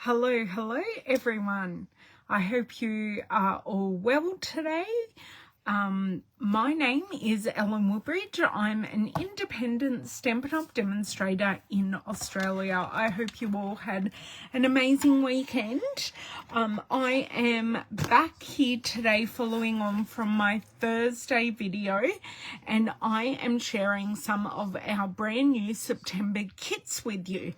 Hello everyone. I hope you are all well today. My name is Woodbridge. I'm an independent Stampin' demonstrator in Australia. I hope you all had an amazing weekend. I am back here today following on from my Thursday video, and I am sharing some of our brand new September kits with you.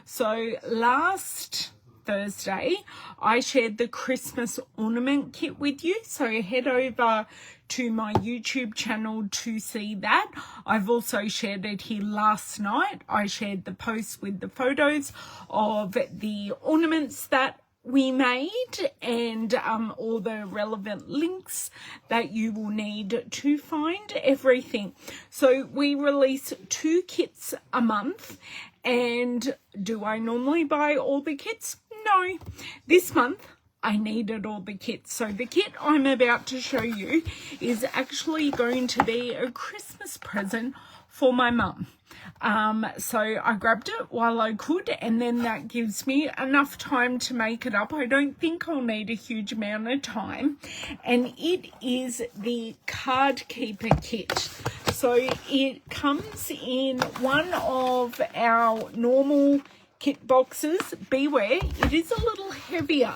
So last Thursday I shared the Christmas ornament kit with you, so head over to my YouTube channel to see that. I've also shared it here last night. I shared the post with the photos of the ornaments that we made and all the relevant links that you will need to find everything. So we release 2 kits a month, and do I normally buy all the kits? No. This month I needed all the kits. So the kit I'm about to show you is actually going to be a Christmas present for my mum. So I grabbed it while I could, and then that gives me enough time to make it up. I don't think I'll need a huge amount of time. And it is the Card Keeper kit. So it comes in one of our normal kit boxes. Beware, it is a little heavier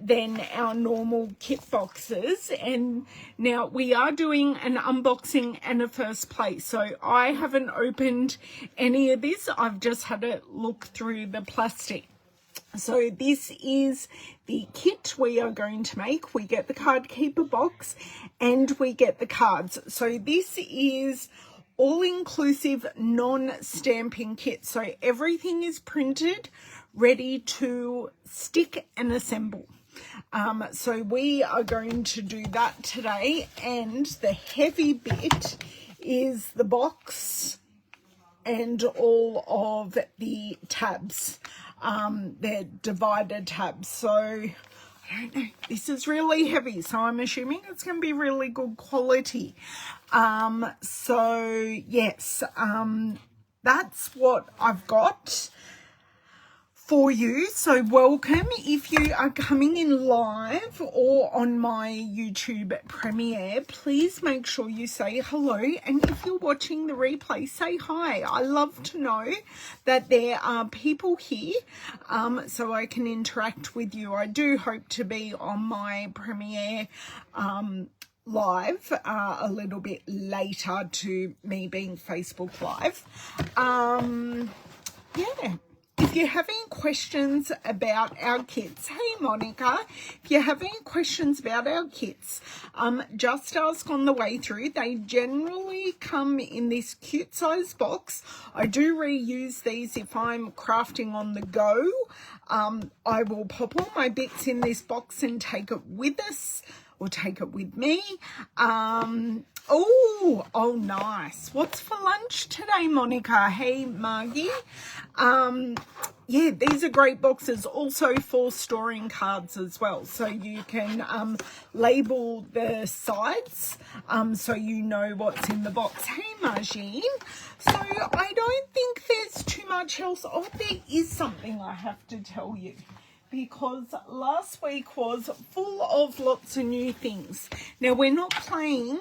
than our normal kit boxes, and now we are doing an unboxing and a first place, so I haven't opened any of this. I've just had a look through the plastic. So this is the kit we are going to make. We get the Card Keeper box and we get the cards. So this is all-inclusive non-stamping kit, so everything is printed ready to stick and assemble. So we are going to do that today, and the heavy bit is the box and all of the tabs. They're divided tabs, so I don't know, this is really heavy, so I'm assuming it's going to be really good quality. So yes, that's what I've got for you. So welcome. If you are coming in live or on my YouTube premiere, please make sure you say hello, and if you're watching the replay, say hi. I love to know that there are people here, so I can interact with you. I do hope to be on my premiere live a little bit later to me being Facebook Live. Yeah. If you have any questions about our kits, hey Monica, if you have any questions about our kits, just ask on the way through. They generally come in this cute size box. I do reuse these if I'm crafting on the go. I will pop all my bits in this box and take it with us, or take it with me. Oh, nice. What's for lunch today, Monica? Hey, Margie. Yeah, these are great boxes, also for storing cards as well. So you can label the sides so you know what's in the box. Hey, Margine. So I don't think there's too much else. Oh, there is something I have to tell you, because last week was full of lots of new things. Now, we're not playing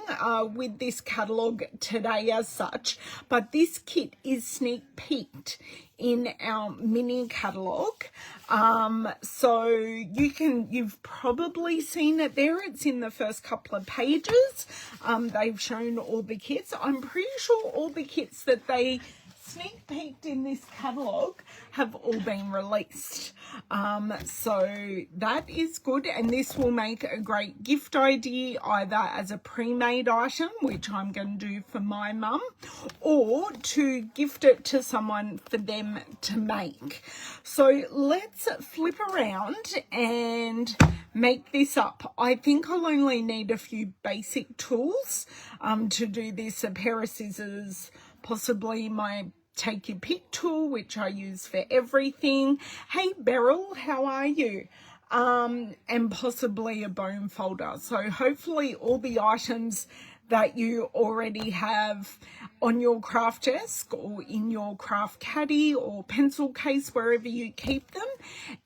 with this catalogue today as such, but this kit is sneak peeked in our mini catalogue. So you've probably seen it there. It's in the first couple of pages. They've shown all the kits. I'm pretty sure all the kits that they sneak peeked in this catalogue have all been released. So that is good, and this will make a great gift idea, either as a pre-made item, which I'm going to do for my mum, or to gift it to someone for them to make. So let's flip around and make this up. I think I'll only need a few basic tools to do this: a pair of scissors, possibly my take your pick tool, which I use for everything. Hey Beryl, how are you? And possibly a bone folder. So hopefully all the items that you already have on your craft desk or in your craft caddy or pencil case, wherever you keep them,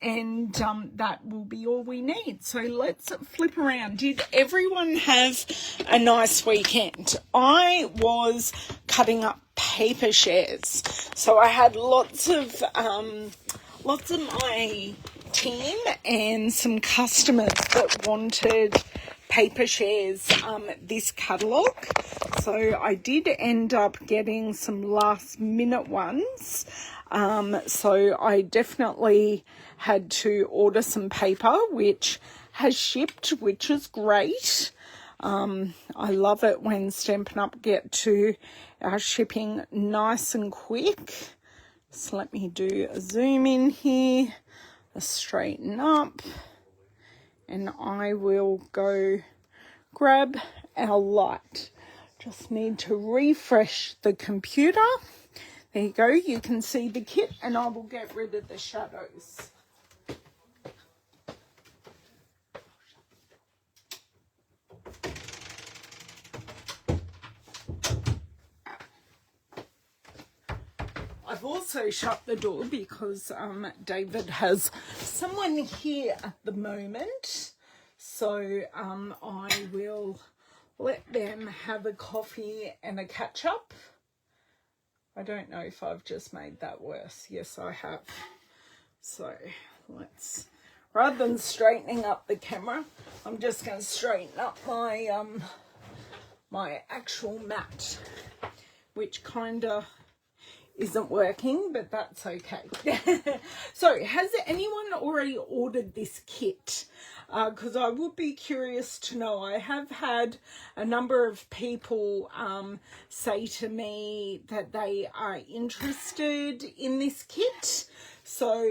and that will be all we need. So let's flip around. Did everyone have a nice weekend? I was cutting up paper shares, so I had lots of my team and some customers that wanted paper shares this catalogue, so I did end up getting some last minute ones, so I definitely had to order some paper, which has shipped, which is great. I love it when Stampin' Up get to our shipping nice and quick. So let me do a zoom in here, a straighten up, and I will go grab our light. Just need to refresh the computer. There you go, you can see the kit, and I will get rid of the shadows. I've also shut the door because David has someone here at the moment, so I will let them have a coffee and a catch up. I don't know if I've just made that worse. Yes, I have. So let's, rather than straightening up the camera, I'm just going to straighten up my my actual mat, which kind of isn't working, but that's okay. So has anyone already ordered this kit? Because I would be curious to know. I have had a number of people say to me that they are interested in this kit. So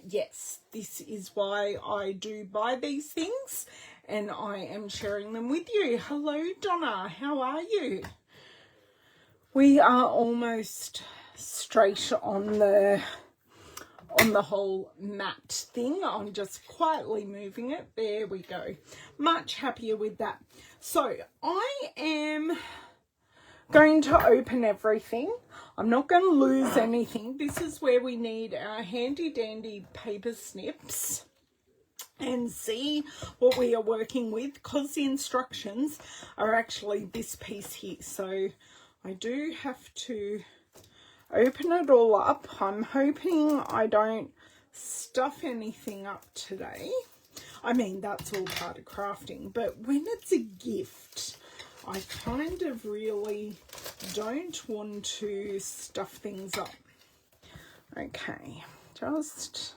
yes, this is why I do buy these things, and I am sharing them with you. Hello Donna, how are you? We are almost straight on the whole mat thing. I'm just quietly moving it. There we go. Much happier with that. So I am going to open everything. I'm not going to lose anything. This is where we need our handy dandy paper snips and see what we are working with, because the instructions are actually this piece here. So I do have to open it all up. I'm hoping I don't stuff anything up today. I mean, that's all part of crafting, but when it's a gift, I kind of really don't want to stuff things up. Okay, just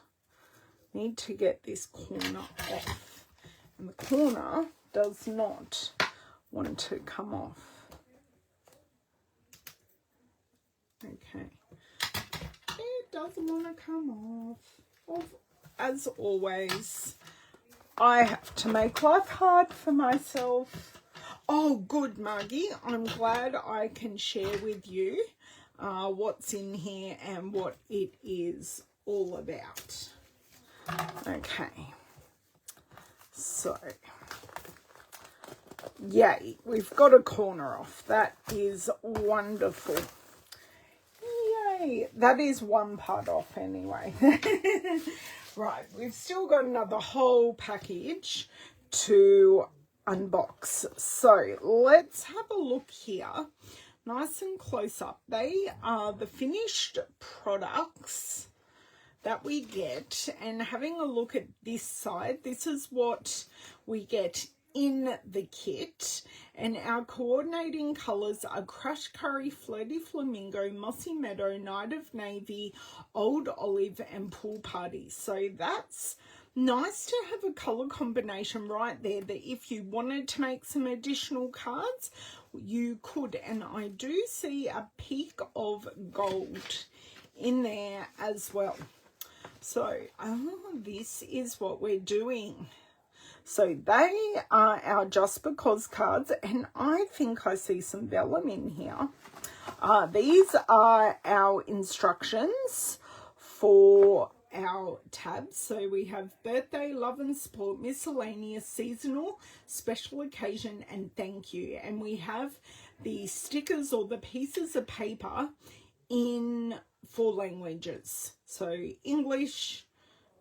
need to get this corner off, and the corner does not want to come off. Okay, it doesn't want to come off. As always, I have to make life hard for myself. Oh, good, Margie. I'm glad I can share with you what's in here and what it is all about. Okay, so yay, we've got a corner off. That is wonderful. Yay, that is one part off anyway. Right, we've still got another whole package to unbox. So let's have a look here, nice and close up. They are the finished products that we get, and having a look at this side, this is what we get in the kit, and our coordinating colors are Crushed Curry, Flirty Flamingo, Mossy Meadow, Night of Navy, Old Olive, and Pool Party. So that's nice to have a color combination right there, that if you wanted to make some additional cards, you could. And I do see a peak of gold in there as well. So this is what we're doing. So they are our Just Because cards, and I think I see some vellum in here. These are our instructions for our tabs. So we have birthday, love and support, miscellaneous, seasonal, special occasion, and thank you. And we have the stickers or the pieces of paper in 4 languages. So English,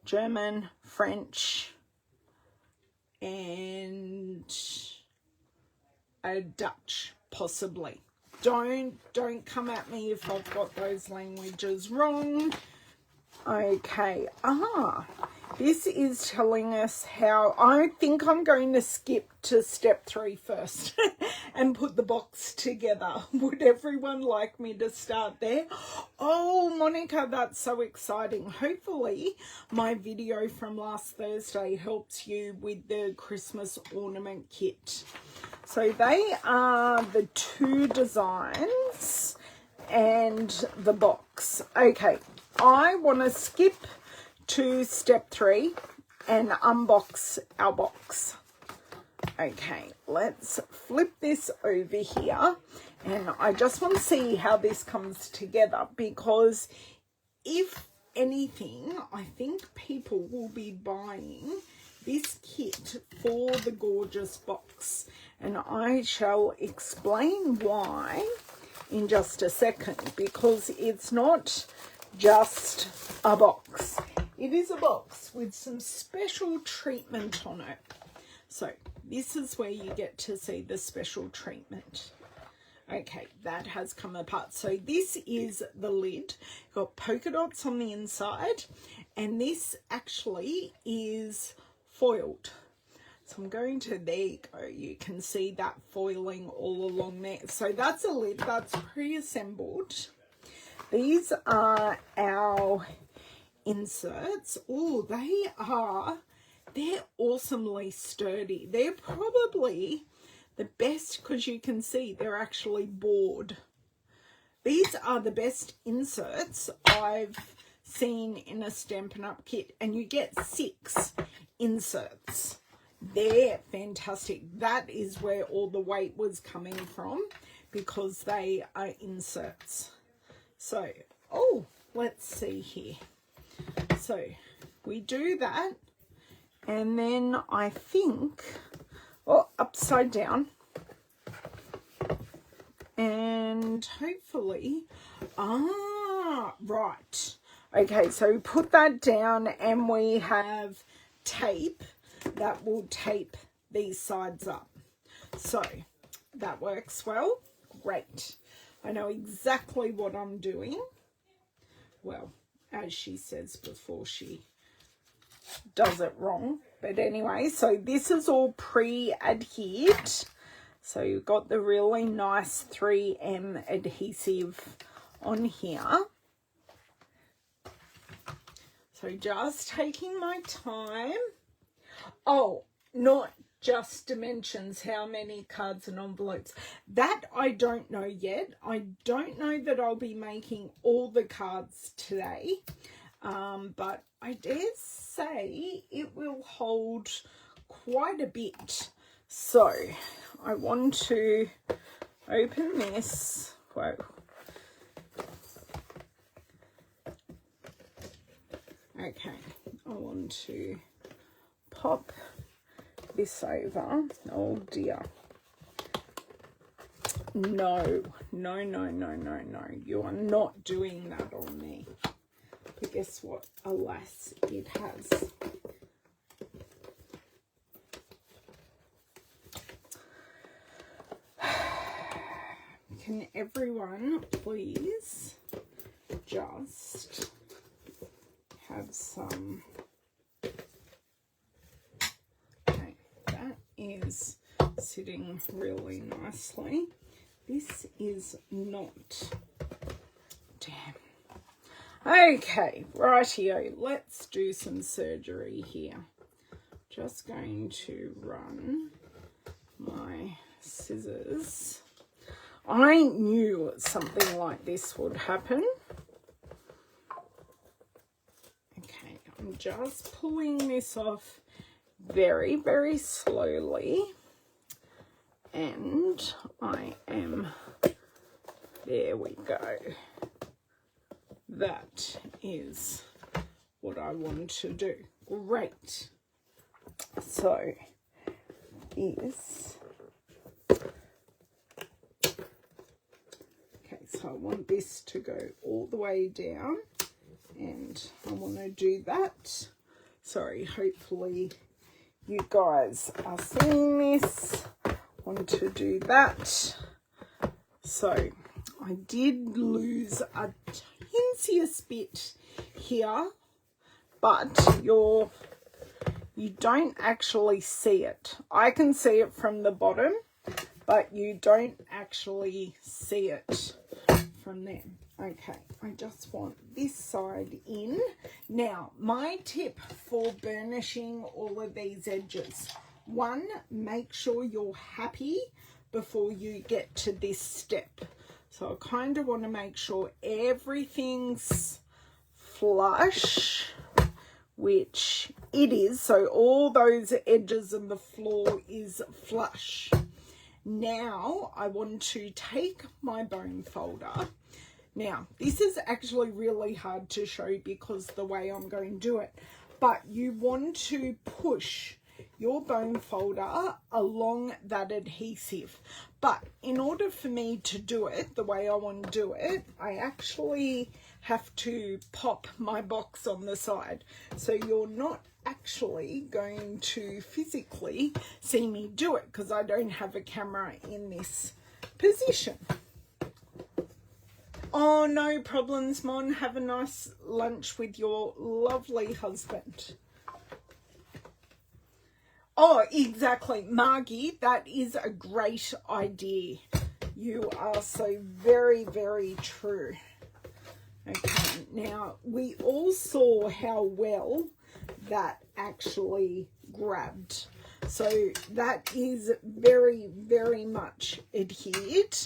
German, French, and a Dutch, possibly. Don't come at me if I've got those languages wrong. Okay, this is telling us how, I think I'm going to skip to step 3 first and put the box together. Would everyone like me to start there? Oh, Monica, that's so exciting. Hopefully my video from last Thursday helps you with the Christmas ornament kit. So they are the 2 designs and the box. Okay, I want to skip to step 3 and unbox our box. Okay, let's flip this over here, and I just want to see how this comes together, because if anything, I think people will be buying this kit for the gorgeous box, and I shall explain why in just a second, because it's not just a box. It is a box with some special treatment on it. So this is where you get to see the special treatment. Okay, that has come apart. So this is the lid. Got polka dots on the inside, and this actually is foiled. So I'm going to, there you go, you can see that foiling all along there. So that's a lid, that's pre-assembled. These are our inserts. Oh, they're awesomely sturdy. They're probably the best because you can see they're actually bored. These are the best inserts I've seen in a Stampin' Up kit, and you get 6 inserts. They're fantastic. That is where all the weight was coming from, because they are inserts. So, oh, let's see here. So we do that, and then I think, oh, upside down, and hopefully, right. Okay, so we put that down, and we have tape that will tape these sides up. So that works well. Great. I know exactly what I'm doing. Well, as she says before she does it wrong. But anyway, so this is all pre-adhered. So you've got the really nice 3M adhesive on here. So just taking my time. Oh, not just dimensions, how many cards and envelopes. That I don't know yet. I don't know that I'll be making all the cards today. But I dare say it will hold quite a bit. So I want to open this. Whoa. Okay, I want to pop this over. Oh dear. No. You are not doing that on me. But guess what? Alas, it has. Can everyone please just have some... Okay, that is sitting really nicely. This is not... Damn. Okay, rightio, let's do some surgery here. Just going to run my scissors. I knew something like this would happen. Okay, I'm just pulling this off very, very slowly. And I am, there we go. That is what I want to do. Great. So this, okay, so I want this to go all the way down, and I want to do that Sorry, hopefully you guys are seeing this. Want to do that. So I did lose a teensy bit here, but you don't actually see it. I can see it from the bottom, but you don't actually see it from there. Okay, I just want this side in. Now, my tip for burnishing all of these edges. One, make sure you're happy before you get to this step. So I kind of want to make sure everything's flush, which it is. So all those edges and the floor is flush. Now I want to take my bone folder. Now, this is actually really hard to show because the way I'm going to do it, but you want to push your bone folder along that adhesive. But in order for me to do it the way I want to do it, I actually have to pop my box on the side. So you're not actually going to physically see me do it because I don't have a camera in this position. Oh, no problems, Mon. Have a nice lunch with your lovely husband. Oh, exactly. Margie, that is a great idea. You are so very, very true. Okay, now we all saw how well that actually grabbed. So that is very, very much adhered.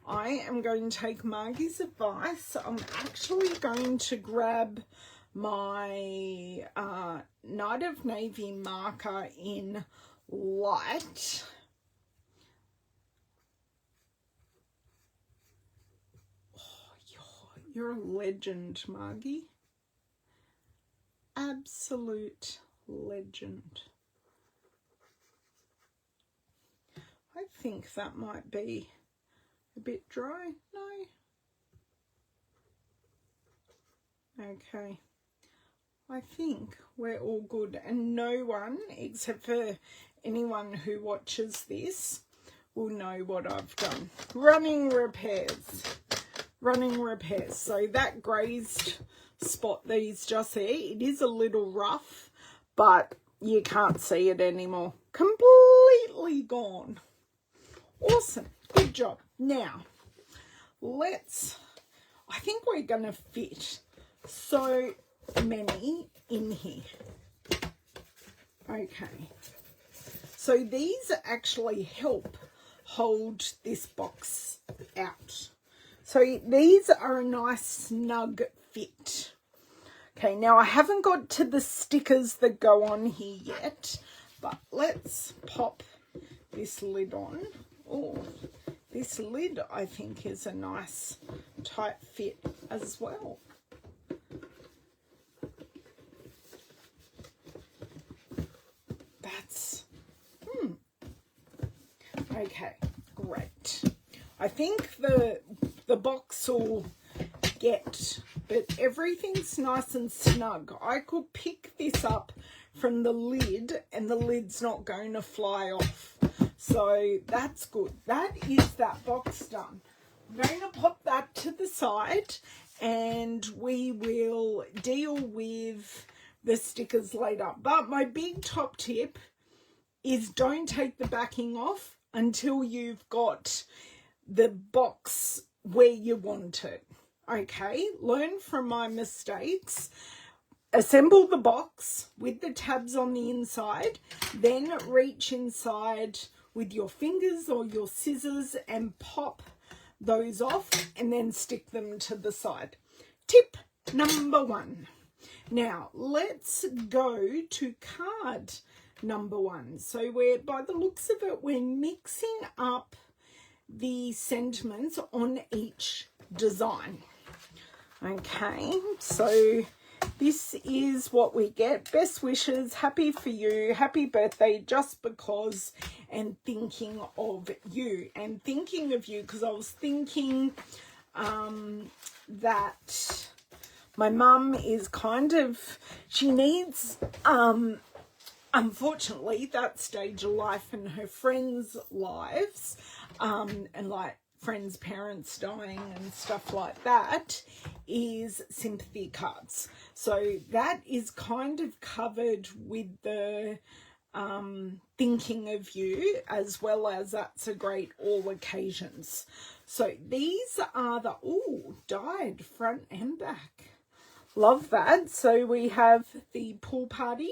I am going to take Margie's advice. I'm actually going to grab my Night of Navy marker in light. Oh, you're a legend, Margie. Absolute legend. I think that might be a bit dry. No. Okay. I think we're all good, and no one, except for anyone who watches this, will know what I've done. Running repairs. So that grazed spot that is just there, it is a little rough, but you can't see it anymore. Completely gone. Awesome. Good job. Now, I think we're going to fit so many in here. Okay. So these actually help hold this box out. So these are a nice snug fit. Okay, now I haven't got to the stickers that go on here yet, but let's pop this lid on. Oh, this lid I think is a nice tight fit as well. That's, okay, great. I think the box will get, but everything's nice and snug. I could pick this up from the lid and the lid's not going to fly off. So that's good. That is that box done. I'm going to pop that to the side and we will deal with the stickers later. But my big top tip is don't take the backing off until you've got the box where you want it. Okay, learn from my mistakes. Assemble the box with the tabs on the inside, then reach inside with your fingers or your scissors and pop those off and then stick them to the side. Tip number 1. Now let's go to card number 1. So by the looks of it, we're mixing up the sentiments on each design. Okay, so this is what we get. Best wishes, happy for you, happy birthday, just because, and thinking of you. And thinking of you because I was thinking that My mum is kind of, she needs, unfortunately, that stage of life in her friends' lives, and like friends' parents dying and stuff like that, is sympathy cards. So that is kind of covered with the thinking of you, as well as that's a great all occasions. So these are the, dyed front and back. Love that. So we have the pool party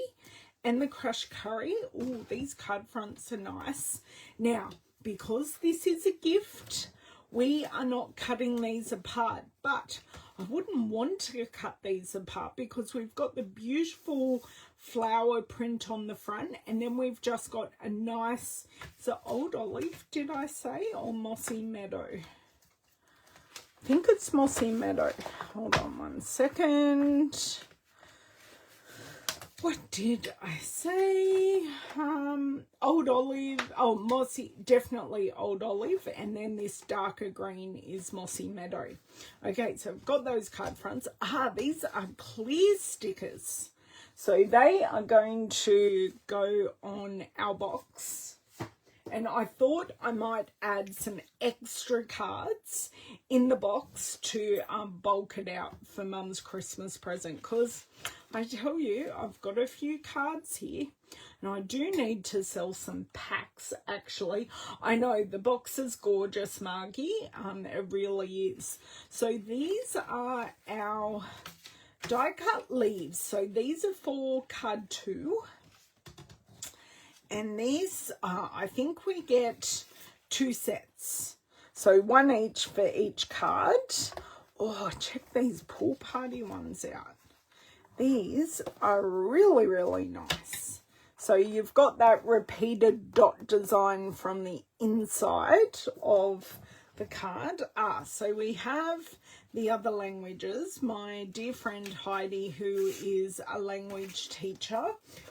and the crush curry. Oh, these card fronts are nice. Now, because this is a gift, we are not cutting these apart, but I wouldn't want to cut these apart because we've got the beautiful flower print on the front, and then we've just got a nice, it's an old olive, did I say, or mossy meadow? I think it's mossy meadow. Hold on one second. What did I say? Old olive. Oh, mossy, definitely old olive. And then this darker green is mossy meadow. Okay, so I've got those card fronts. These are clear stickers. So they are going to go on our box. And I thought I might add some extra cards in the box to bulk it out for Mum's Christmas present, because I tell you, I've got a few cards here and I do need to sell some packs actually. I know the box is gorgeous, Margie. It really is. So these are our die cut leaves. So these are for card 2. And these, I think we get 2 sets. So 1 each for each card. Oh, check these pool party ones out. These are really, really nice. So you've got that repeated dot design from the inside of the card. So we have the other languages. My dear friend Heidi, who is a language teacher,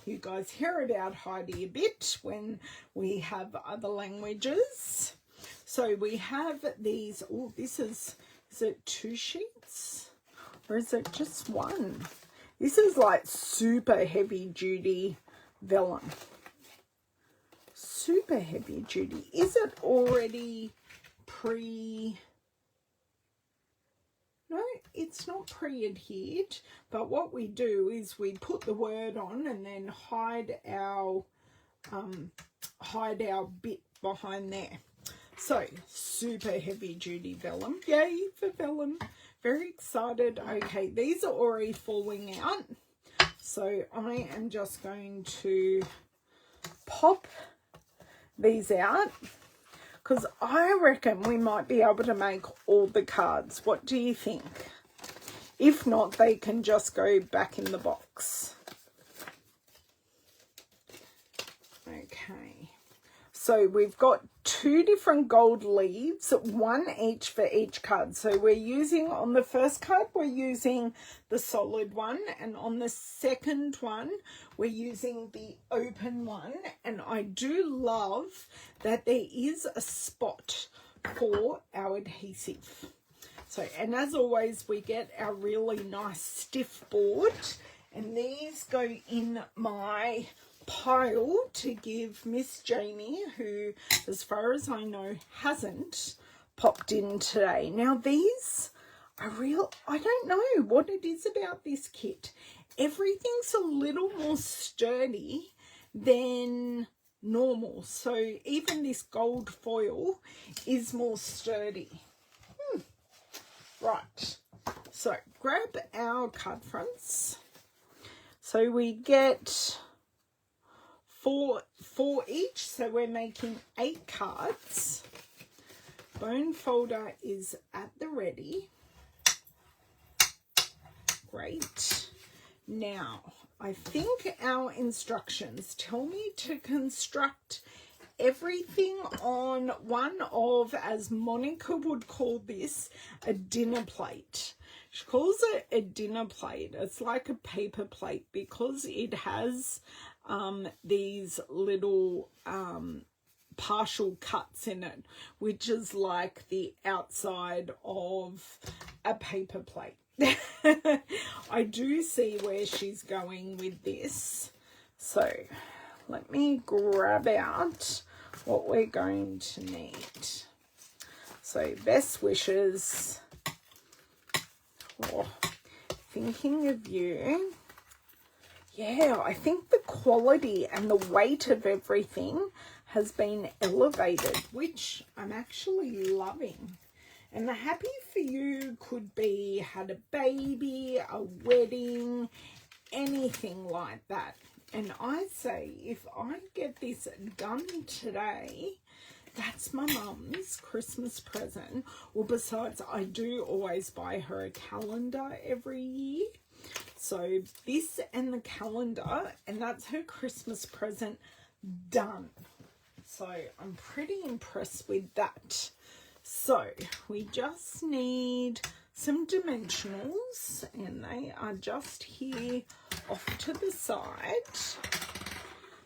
you guys hear about Heidi a bit when we have other languages. So we have these, this is it 2 sheets or is it just 1? This is like super heavy duty vellum. Super heavy duty. Is it already no, it's not pre-adhered, but what we do is we put the word on and then hide our bit behind there. So super heavy duty vellum. Yay for vellum. Very excited. Okay, these are already falling out, so I am just going to pop these out, because I reckon we might be able to make all the cards. What do you think? If not, they can just go back in the box. Okay. So we've got 2 different gold leaves, 1 each for each card. So we're using, on the first card, we're using the solid one. And on the second one, we're using the open one. And I do love that there is a spot for our adhesive. So, and as always, we get our really nice stiff board. And these go in my pile to give Miss Jamie, who, as far as I know, hasn't popped in today. Now, these are real, I don't know what it is about this kit. Everything's a little more sturdy than normal. So even this gold foil is more sturdy. Right. So grab our card fronts. So we get 4 each, so we're making 8 cards. Bone folder is at the ready. Great. Now, I think our instructions tell me to construct everything on one of, as Monica would call this, a dinner plate. She calls it a dinner plate. It's like a paper plate because it has these little partial cuts in it, which is like the outside of a paper plate. I do see where she's going with this. So let me grab out what we're going to need. So best wishes. Oh, thinking of you. Yeah, I think the quality and the weight of everything has been elevated, which I'm actually loving. And the happy for you could be had a baby, a wedding, anything like that. And I say, if I get this done today, that's my mum's Christmas present. Well, besides, I do always buy her a calendar every year. So this and the calendar, and that's her Christmas present done. So I'm pretty impressed with that. So we just need some dimensionals, and they are just here off to the side.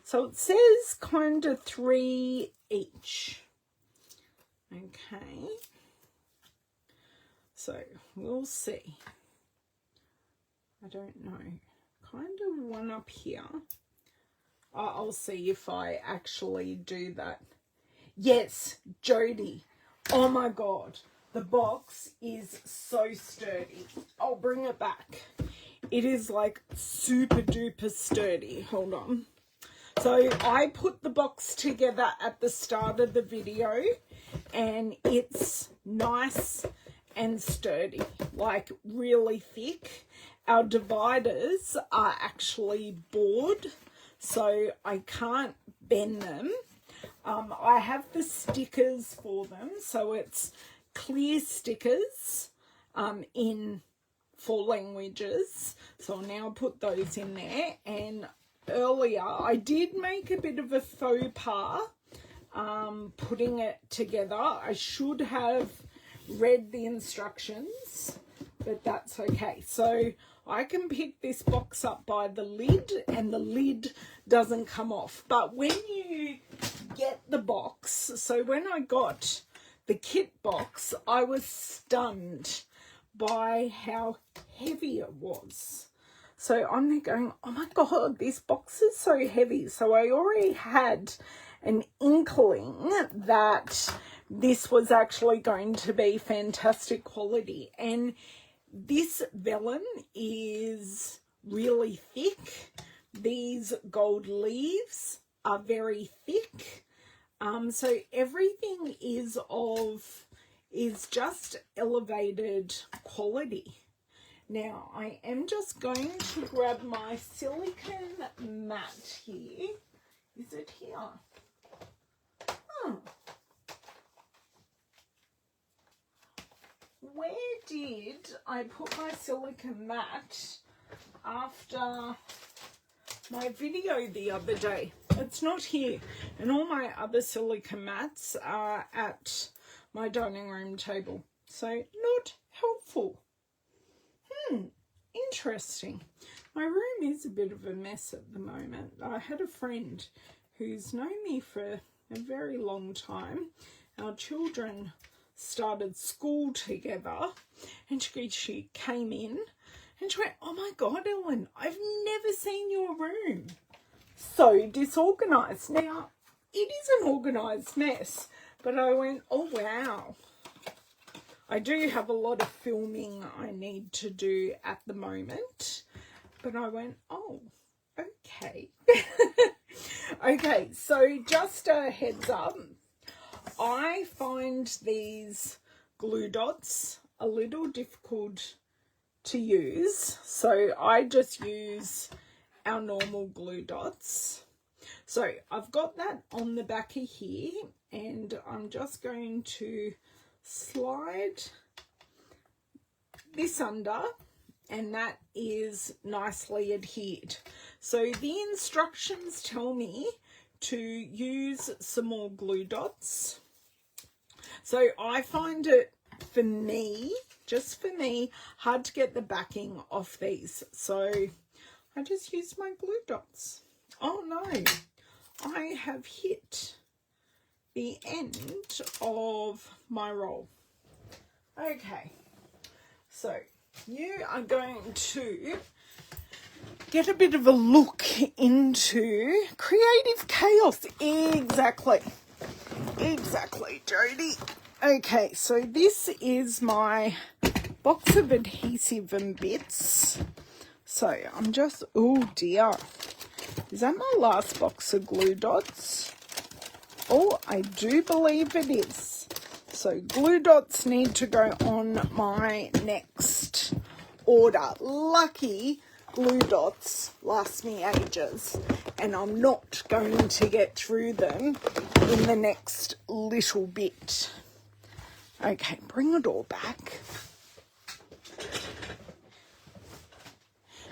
So it says kind of 3 each. Okay. So we'll see. I don't know. Kind of one up here. I'll see if I actually do that. Yes, Jody. Oh my God. The box is so sturdy. I'll bring it back. It is like super duper sturdy. Hold on. So I put the box together at the start of the video, and it's nice and sturdy, like really thick. Our dividers are actually board, so I can't bend them. I have the stickers for them, so it's clear stickers in 4 languages. So I'll now put those in there. And earlier I did make a bit of a faux pas putting it together. I should have read the instructions, but that's okay. So I can pick this box up by the lid, and the lid doesn't come off. But when you get the box, so when I got the kit box, I was stunned by how heavy it was. So I'm there going, oh my God, this box is so heavy. So I already had an inkling that this was actually going to be fantastic quality. And this vellum is really thick. These gold leaves are very thick. So everything is just elevated quality. Now I am just going to grab my silicone mat here. Is it here? Oh. Where did I put my silicone mat after my video the other day? It's not here. And all my other silicone mats are at my dining room table. So not helpful. Interesting. My room is a bit of a mess at the moment. I had a friend who's known me for a very long time. Our children started school together, and she came in and she went, oh my God, Ellen, I've never seen your room so disorganized. Now it is an organized mess, but I went, oh wow, I do have a lot of filming I need to do at the moment. But I went, oh, okay. Okay, so just a heads up, I find these glue dots a little difficult to use. So I just use our normal glue dots. So I've got that on the back of here, and I'm just going to slide this under, and that is nicely adhered. So the instructions tell me to use some more glue dots. So I find it, for me, just for me, hard to get the backing off these. So I just use my glue dots. Oh no, I have hit the end of my roll. Okay, so you are going to get a bit of a look into creative chaos. Exactly, Jodie. Okay, so this is my box of adhesive and bits. So I'm just, oh dear, is that my last box of glue dots? Oh, I do believe it is. So glue dots need to go on my next order. Lucky glue dots last me ages, and I'm not going to get through them in the next little bit. Okay, bring it all back.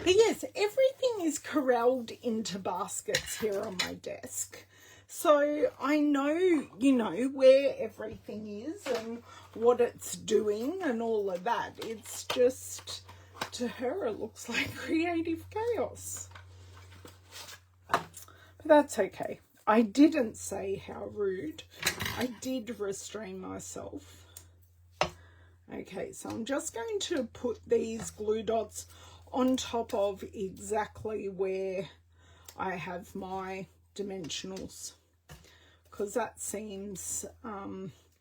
But yes, everything is corralled into baskets here on my desk. So I know, you know, where everything is and what it's doing and all of that. It's just, to her, it looks like creative chaos. But that's okay. I didn't say how rude. I did restrain myself. Okay, so I'm just going to put these glue dots on top of exactly where I have my dimensionals, because that seems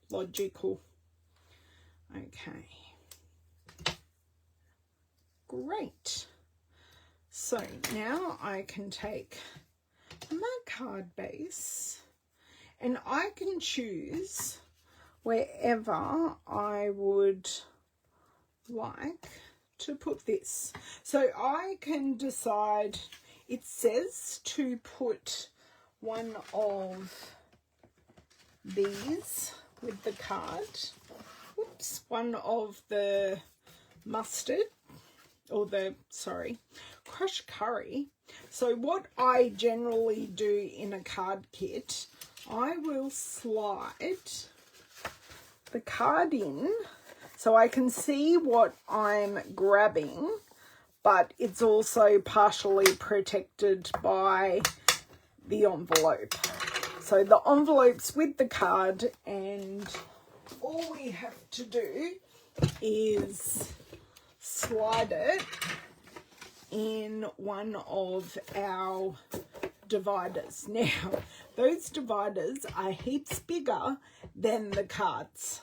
logical. Okay, great. So now I can take my card base and I can choose wherever I would like to put this. So I can decide, it says to put one of these with the card, one of the mustard, or the, sorry, crushed curry. So what I generally do in a card kit, I will slide the card in so I can see what I'm grabbing, but it's also partially protected by the envelope. So the envelope's with the card, and all we have to do is slide it in one of our dividers. Now, those dividers are heaps bigger than the cards.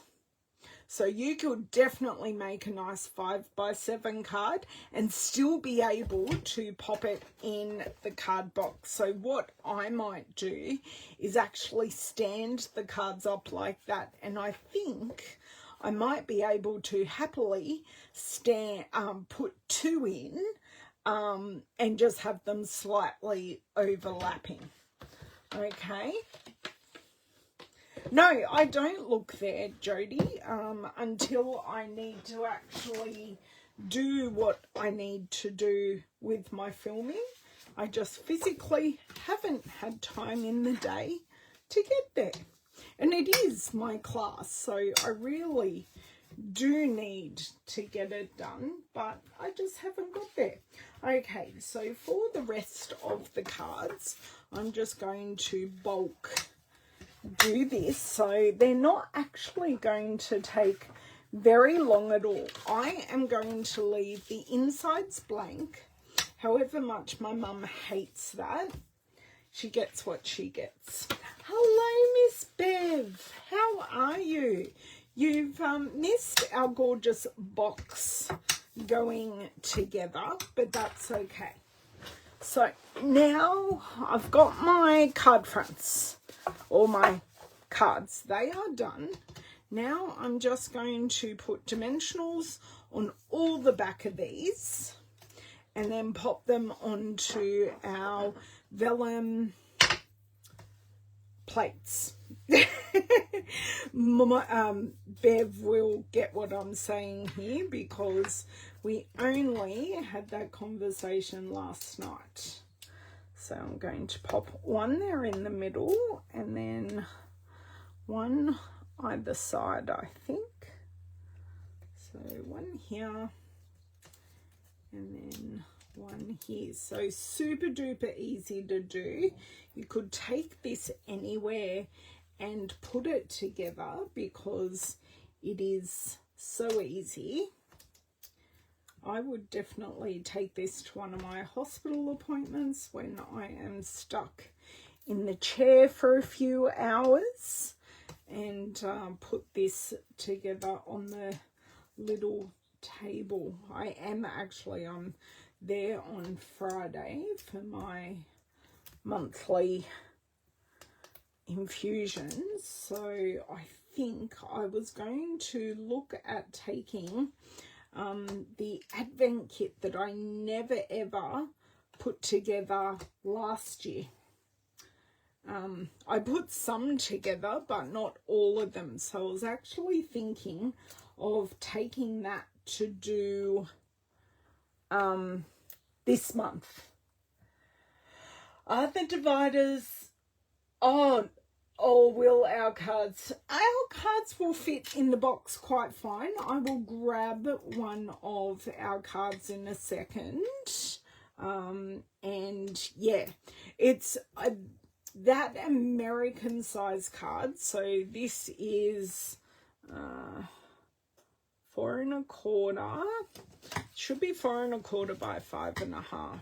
So you could definitely make a nice 5x7 card and still be able to pop it in the card box. So what I might do is actually stand the cards up like that, and I think I might be able to happily put two in and just have them slightly overlapping. Okay. No, I don't look there, Jodie, until I need to actually do what I need to do with my filming. I just physically haven't had time in the day to get there. And it is my class, so I really do need to get it done, but I just haven't got there. Okay, so for the rest of the cards, I'm just going to bulk do this, so they're not actually going to take very long at all. I am going to leave the insides blank, however much my mum hates that. She gets what she gets. Hello, Miss Bev. How are you? You've missed our gorgeous box going together, but that's okay. So now I've got my card fronts, or my cards. They are done. Now I'm just going to put dimensionals on all the back of these and then pop them onto our vellum plates. Bev will get what I'm saying here because we only had that conversation last night. So I'm going to pop one there in the middle and then one either side, I think. So one here and then one here. So super duper easy to do. You could take this anywhere and put it together because it is so easy. I would definitely take this to one of my hospital appointments when I am stuck in the chair for a few hours, and put this together on the little table. I am actually there on Friday for my monthly infusions, so I think I was going to look at taking the advent kit that I never ever put together last year. I put some together, but not all of them, so I was actually thinking of taking that to do this month. Are the dividers, will our cards will fit in the box quite fine. I will grab one of our cards in a second. And yeah, it's that American size card. So this is 4 1/4. Should be 4 1/4 by 5 1/2.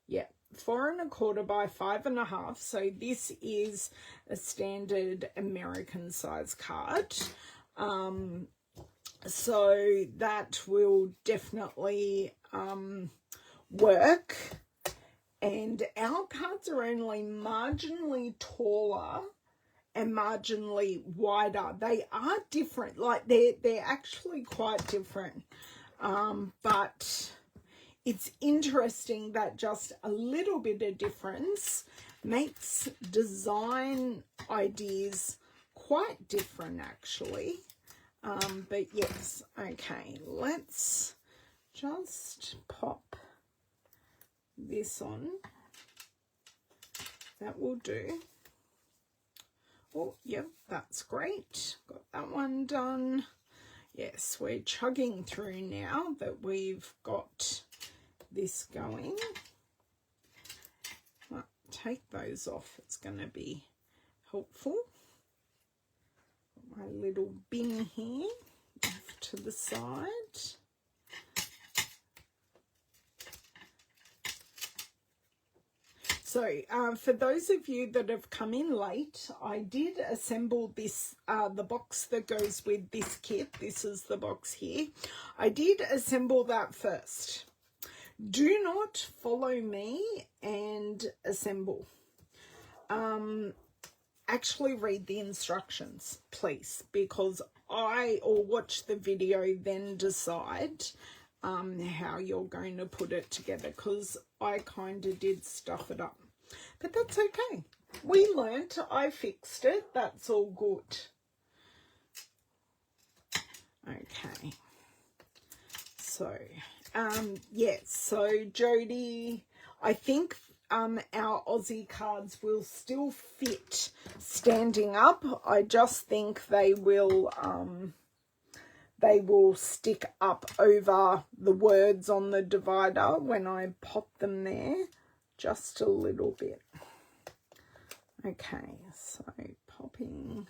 Yeah, 4 1/4 by 5 1/2. So this is a standard American size card. So that will definitely work. And our cards are only marginally taller and marginally wider. They are different, like they're actually quite different. But it's interesting that just a little bit of difference makes design ideas quite different, actually. But yes, okay, let's just pop this on. That will do. Oh, yep, that's great. Got that one done. Yes, we're chugging through now that we've got this going. Well, take those off. It's going to be helpful. Put my little bin here off to the side. So for those of you that have come in late, I did assemble this, the box that goes with this kit. This is the box here. I did assemble that first. Do not follow me and assemble. Actually read the instructions, please, because or watch the video, then decide how you're going to put it together, because I kind of did stuff it up. But that's okay. We learnt. I fixed it. That's all good. Okay. So, yes. So, Jodie, I think our Aussie cards will still fit standing up. I just think they will stick up over the words on the divider when I pop them there. Just a little bit. Okay, so popping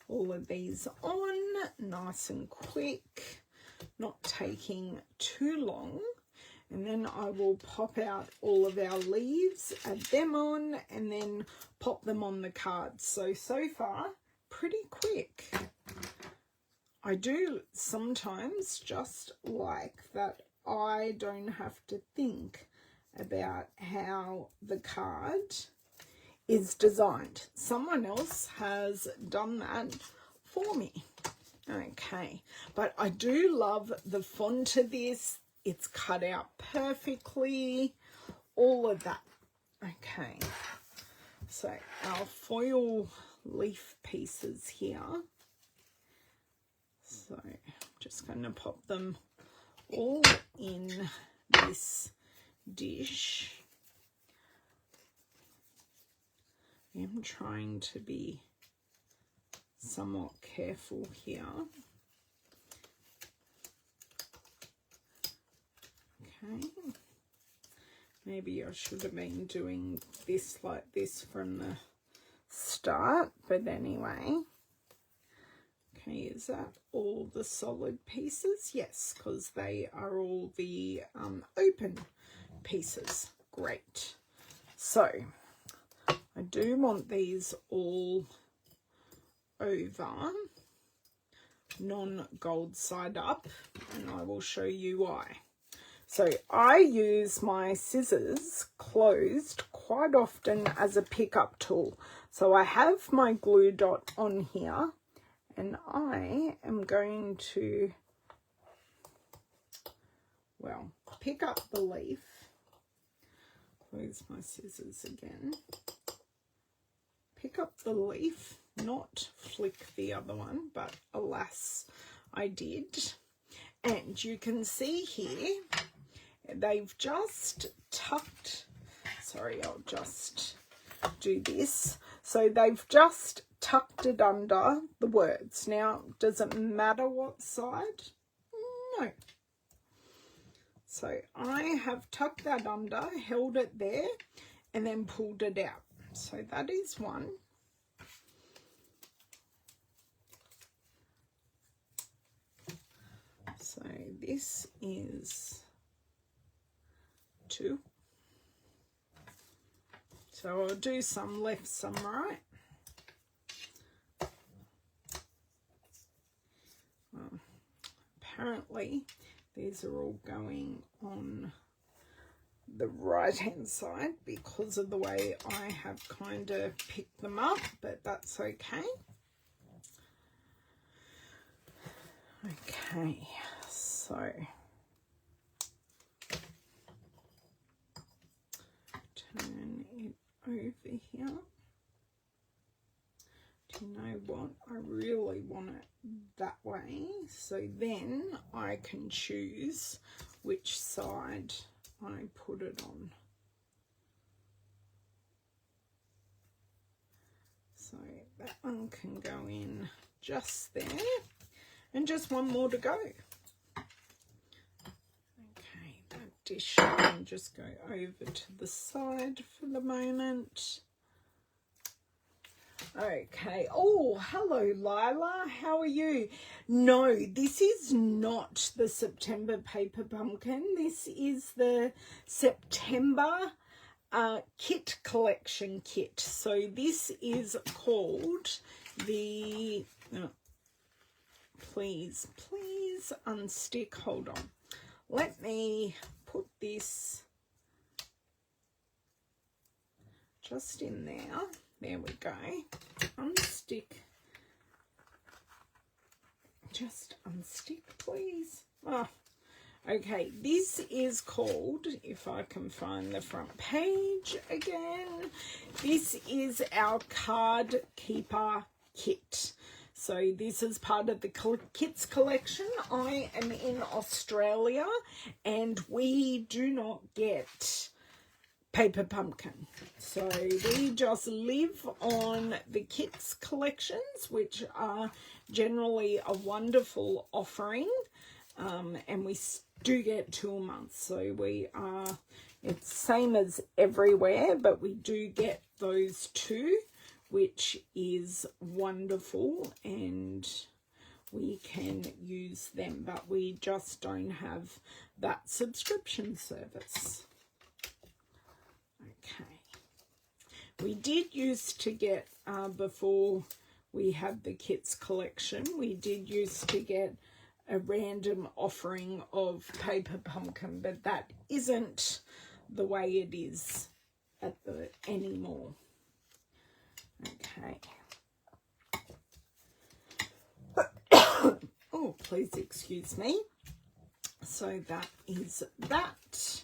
all of these on nice and quick, not taking too long. And then I will pop out all of our leaves, add them on, and then pop them on the cards. So far, pretty quick. I do sometimes just like that I don't have to think about how the card is designed. Someone else has done that for me. Okay, but I do love the font of this. It's cut out perfectly, all of that. Okay, so our foil leaf pieces here. So I'm just going to pop them all in this dish. I'm trying to be somewhat careful here. Okay, maybe I should have been doing this like this from the start, but anyway. Okay, is that all the solid pieces? Yes, because they are all the open pieces. Great. So I do want these all over, non-gold side up, and I will show you why. So I use my scissors closed quite often as a pickup tool. So I have my glue dot on here, and I am going to, well, pick up the leaf, close my scissors again, pick up the leaf, not flick the other one, but alas, I did. And you can see here, they've just tucked, sorry, I'll just do this. So they've just tucked it under the words. Now, does it matter what side? No. So I have tucked that under, held it there, and then pulled it out. So that is one. So this is two. So I'll do some left, some right. Well, apparently these are all going on the right hand side because of the way I have kind of picked them up, but that's okay. Okay, so turn it over here. Do you know what? I really want it that way, so then I can choose which side I put it on. So that one can go in just there, and just one more to go. Okay, that dish can just go over to the side for the moment. Okay. Oh, hello, Lila. How are you? No, this is not the September paper pumpkin. This is the September kit collection kit. So this is called the... please unstick. Hold on. Let me put this just in there. There we go. Unstick. Just unstick, please. Oh, okay. This is called, if I can find the front page again, this is our card keeper kit. So this is part of the kits collection. I am in Australia and we do not get paper pumpkin. So we just live on the kits collections, which are generally a wonderful offering. And we do get 2 a month. So we are, it's same as everywhere, but we do get those 2. Which is wonderful, and we can use them, but we just don't have that subscription service. Okay. We did used to get, before we had the kits collection, we did used to get a random offering of paper pumpkin, but that isn't the way it is anymore. Okay. Oh, please excuse me. So that is that.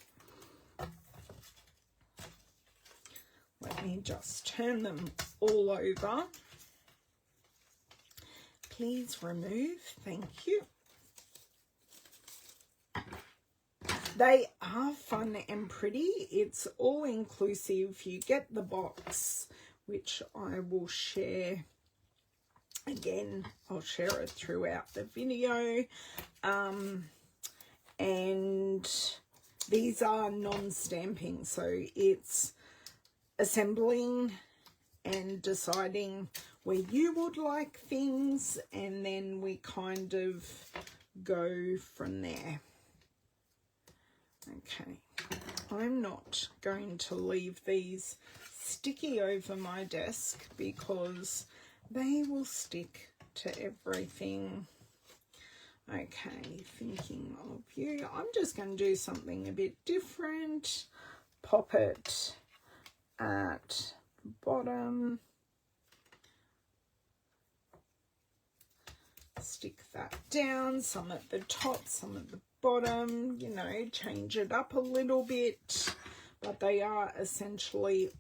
Let me just turn them all over. Please remove. Thank you. They are fun and pretty. It's all inclusive. You get the box, which I will share again. I'll share it throughout the video. And these are non-stamping, so it's assembling and deciding where you would like things, and then we kind of go from there. Okay, I'm not going to leave these sticky over my desk because they will stick to everything. Okay, thinking of you, I'm just going to do something a bit different. Pop it at the bottom. Stick that down, some at the top, some at the bottom, you know, change it up a little bit, but they are essentially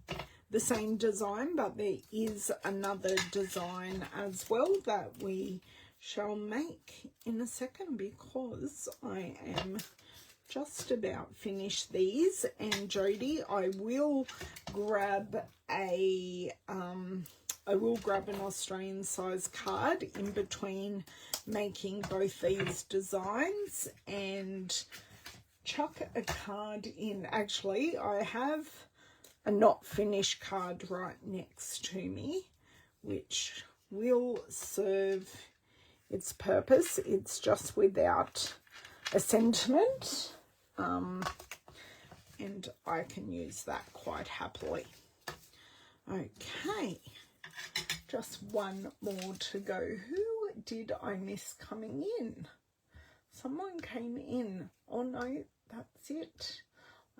the same design, but there is another design as well that we shall make in a second, because I am just about finished these. And Jody, I will grab an Australian size card in between making both these designs and chuck a card in. Actually, I have a not finished card right next to me, which will serve its purpose. It's just without a sentiment, and I can use that quite happily. Okay, just one more to go. Who did I miss coming in? Someone came in. Oh no, that's it.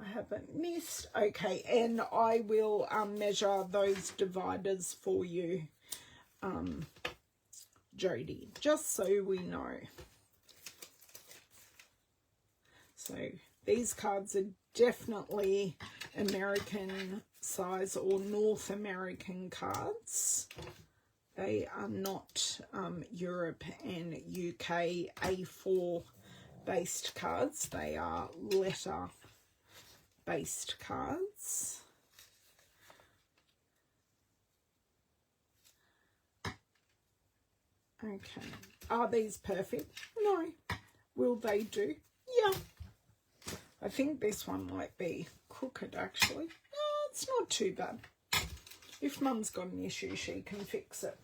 I haven't missed. Okay, and I will measure those dividers for you, Jody, just so we know. So these cards are definitely American size or North American cards. They are not Europe and UK A4 based cards. They are letter based cards. Okay, are these perfect? No. Will they do? Yeah. I think this one might be crooked actually. No, it's not too bad. If Mum's got an issue, she can fix it.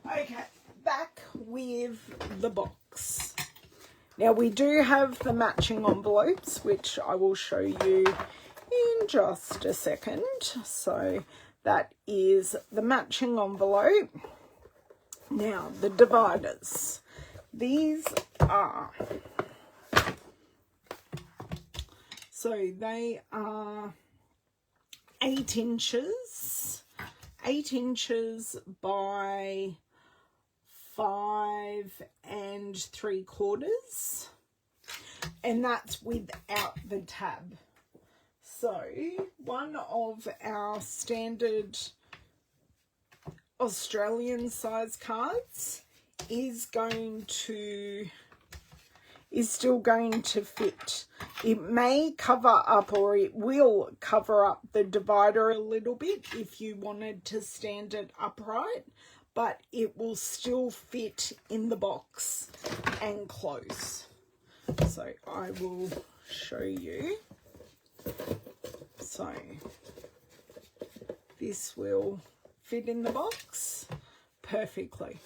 Okay, back with the box. Now we do have the matching envelopes, which I will show you in just a second. So that is the matching envelope. Now the dividers. These are, so they are 8 inches by 5 3/4, and that's without the tab. So one of our standard Australian size cards is still going to fit. It may cover up, or it will cover up the divider a little bit if you wanted to stand it upright, but it will still fit in the box and close. So I will show you. So this will fit in the box perfectly.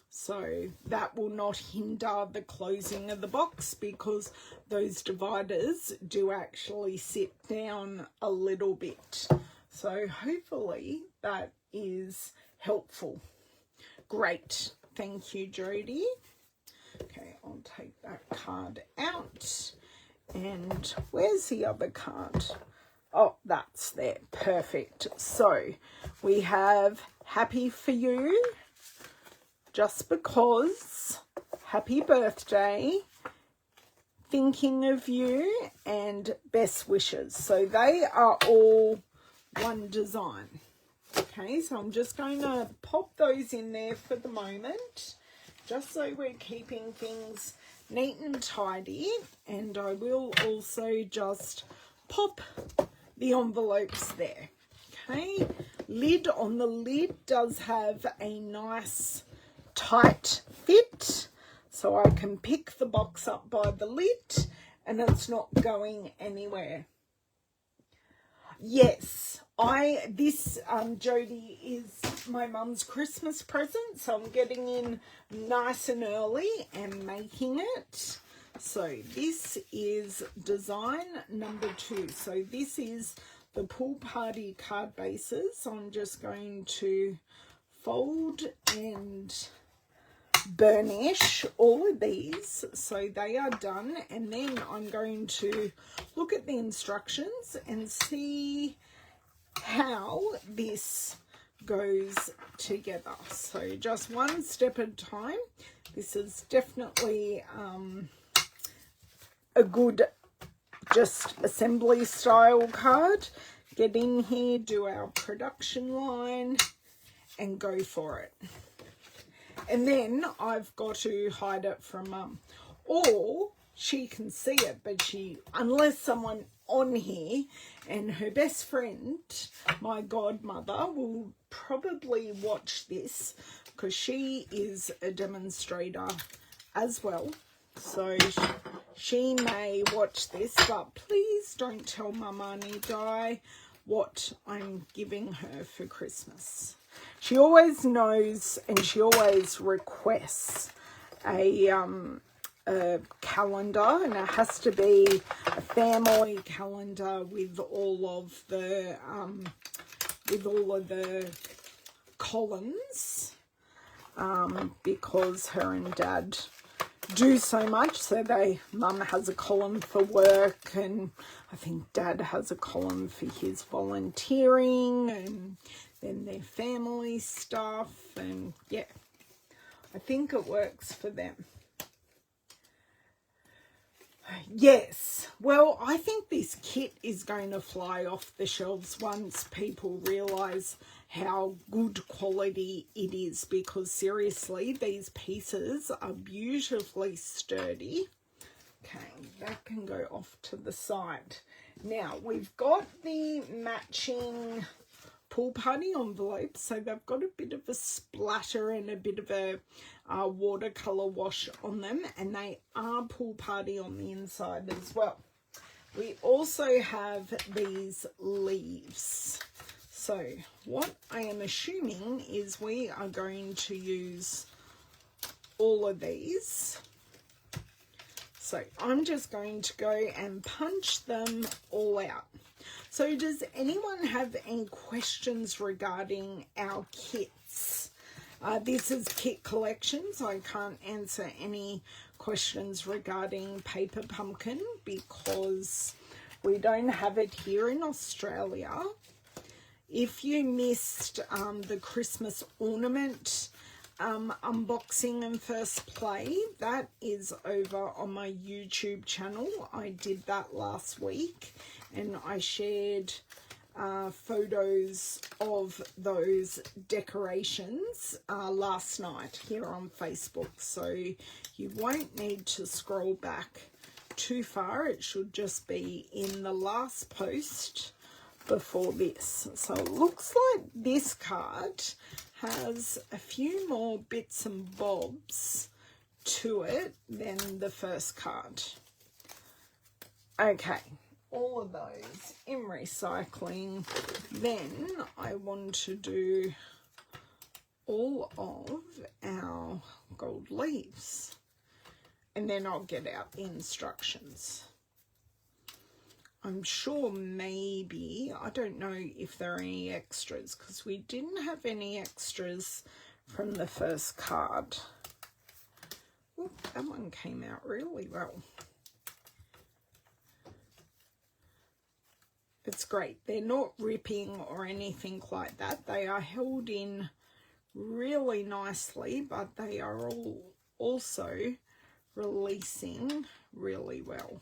So that will not hinder the closing of the box, because those dividers do actually sit down a little bit. So hopefully that is helpful. Great. Thank you, Jody. Okay, I'll take that card out. And where's the other card? Oh, that's there. Perfect. So we have happy for you, just because, happy birthday, thinking of you, and best wishes. So they are all one design. Okay, so I'm just going to pop those in there for the moment, just so we're keeping things neat and tidy. And I will also just pop the envelopes there. Okay, lid on the lid does have a nice tight fit, so I can pick the box up by the lid and it's not going anywhere. Yes, This Jody is my mum's Christmas present, so I'm getting in nice and early and making it. So this is design number 2. So this is the pool party card bases. So I'm just going to fold and burnish all of these so they are done, and then I'm going to look at the instructions and see how this goes together. So just one step at a time. This is definitely a good just assembly style card. Get in here, do our production line and go for it. And then I've got to hide it from Mum, or she can see it, but unless someone on here, and her best friend, my godmother, will probably watch this because she is a demonstrator as well. So she may watch this, but please don't tell Mumani Di what I'm giving her for Christmas. She always knows, and she always requests a calendar, and it has to be a family calendar with all of the columns, because her and Dad do so much. So Mum has a column for work, and I think Dad has a column for his volunteering, and then their family stuff, and yeah, I think it works for them. Yes, well, I think this kit is going to fly off the shelves once people realise how good quality it is, because seriously, these pieces are beautifully sturdy. Okay, that can go off to the side. Now, we've got the matching pool party envelope, so they've got a bit of a splatter and a bit of a watercolor wash on them, and they are pool party on the inside as well. We also have these leaves. So what I am assuming is we are going to use all of these. So I'm just going to go and punch them all out. So does anyone have any questions regarding our kits? This is kit collections. I can't answer any questions regarding Paper Pumpkin because we don't have it here in Australia. If you missed the Christmas ornament unboxing and first play, that is over on my YouTube channel. I did that last week, and I shared photos of those decorations last night here on Facebook, so you won't need to scroll back too far. It should just be in the last post before this. So it looks like this card has a few more bits and bobs to it than the first card. Okay, all of those in recycling. Then I want to do all of our gold leaves, and then I'll get out the instructions. I'm sure maybe, I don't know if there are any extras, because we didn't have any extras from the first card. Ooh, that one came out really well. It's great. They're not ripping or anything like that. They are held in really nicely, but they are all also releasing really well.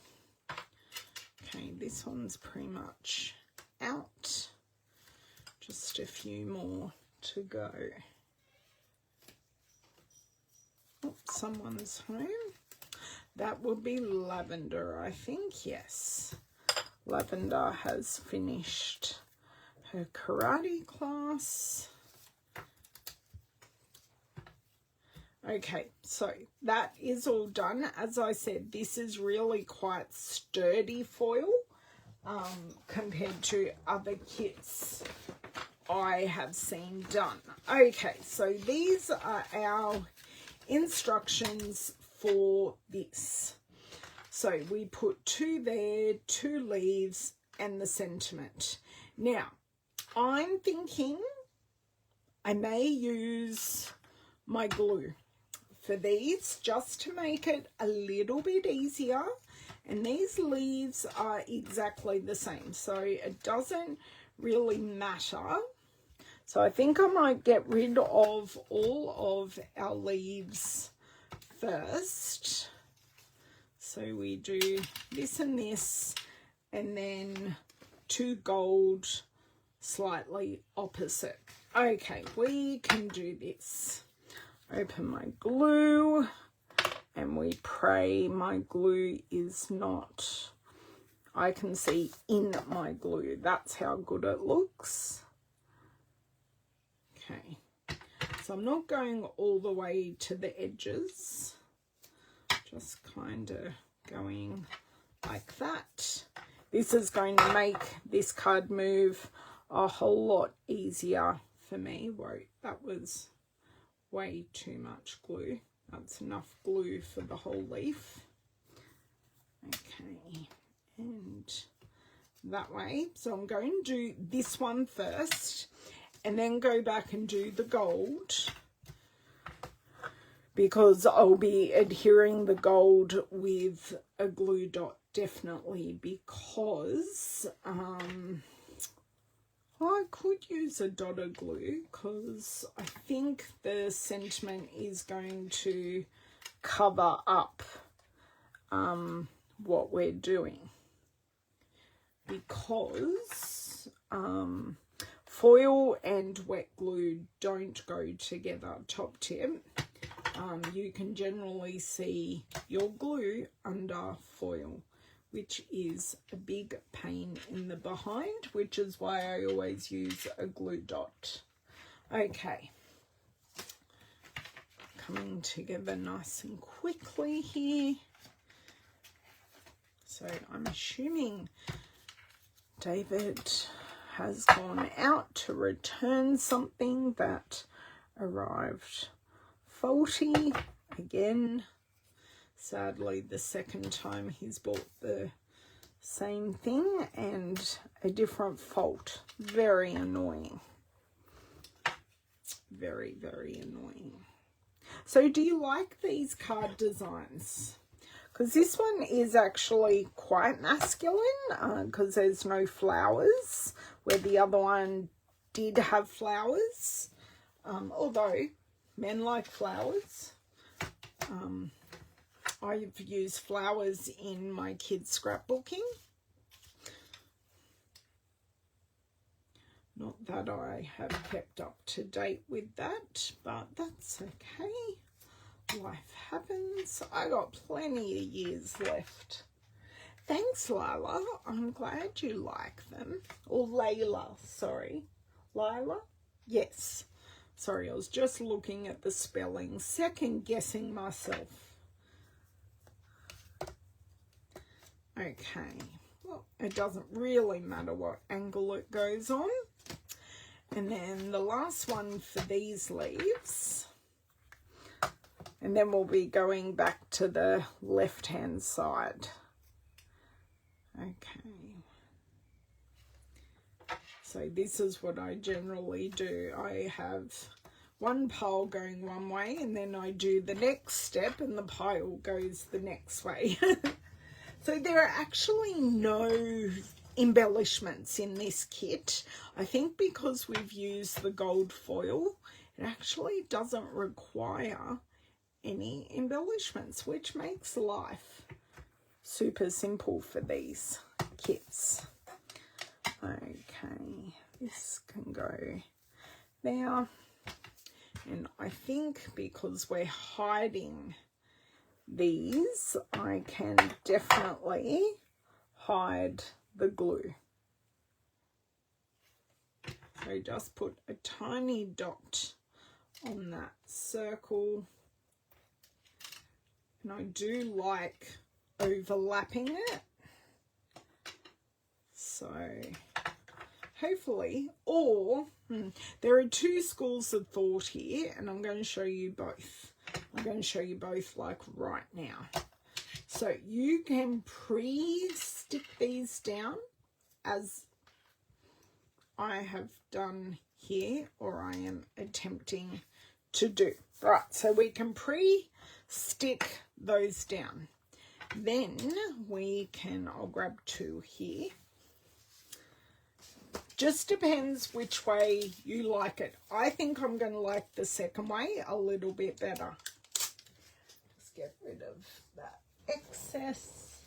Okay, this one's pretty much out. Just a few more to go. Oh, someone's home. That would be Lavender, I think, yes. Lavender has finished her karate class. Okay, so that is all done. As I said, this is really quite sturdy foil. compared to other kits I have seen done. Okay, so these are our instructions for this. So we put 2 there, 2 leaves, and the sentiment. Now, I'm thinking I may use my glue for these just to make it a little bit easier. And these leaves are exactly the same, so it doesn't really matter. So I think I might get rid of all of our leaves first. So we do this and this, and then 2 gold, slightly opposite. Okay, we can do this. Open my glue, and we pray my glue is not, I can see in my glue. That's how good it looks. Okay, so I'm not going all the way to the edges, just kind of going like that. This is going to make this card move a whole lot easier for me. Whoa, that was way too much glue. That's enough glue for the whole leaf. Okay, and that way. So I'm going to do this one first, and then go back and do the gold, because I'll be adhering the gold with a glue dot, definitely, because I could use a dot of glue, because I think the sentiment is going to cover up what we're doing, because foil and wet glue don't go together. Top tip, you can generally see your glue under foil, which is a big pain in the behind, which is why I always use a glue dot. Okay, coming together nice and quickly here. So I'm assuming David has gone out to return something that arrived faulty again. Sadly, the second time he's bought the same thing and a different fault. Very annoying. Very, very annoying. So do you like these card designs? Because this one is actually quite masculine, because there's no flowers, where the other one did have flowers. Although men like flowers. I've used flowers in my kids' scrapbooking. Not that I have kept up to date with that, but that's okay. Life happens. I got plenty of years left. Thanks, Lila. I'm glad you like them. Or Layla, sorry. Lila? Yes. Sorry, I was just looking at the spelling, second guessing myself. Okay, well, it doesn't really matter what angle it goes on. And then the last one for these leaves. And then we'll be going back to the left-hand side. Okay. So this is what I generally do. I have one pile going one way, and then I do the next step and the pile goes the next way. So there are actually no embellishments in this kit. I think because we've used the gold foil, it actually doesn't require any embellishments, which makes life super simple for these kits. Okay, this can go there. And I think because we're hiding these, I can definitely hide the glue. So just put a tiny dot on that circle. And I do like overlapping it So hopefully, or there are two schools of thought here, and I'm going to show you both. I'm going to show you both like right now. So you can pre-stick these down as I have done here, or I am attempting to do. Right, so we can pre-stick those down. Then we can, I'll grab two here. Just depends which way you like it. I think I'm going to like the second way a little bit better. Just get rid of that excess.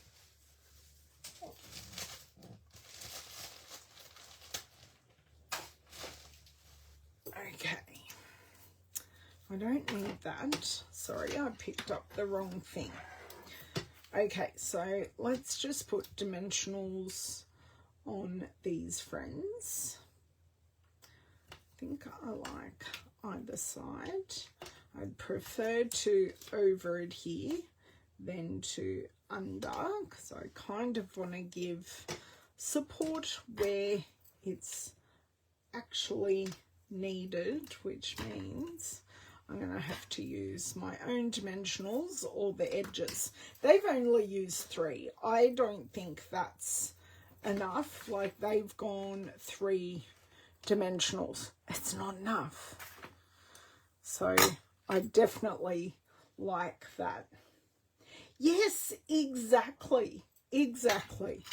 Okay. I don't need that. Sorry, I picked up the wrong thing. Okay, so let's just put dimensionals on these friends. I think I like either side. I'd prefer to over adhere than to under, because I kind of want to give support where it's actually needed, which means I'm going to have to use my own dimensionals or the edges. They've only used 3. I don't think that's enough. Like, they've gone 3 dimensionals. It's not enough. So I definitely like that. Yes, exactly. Exactly.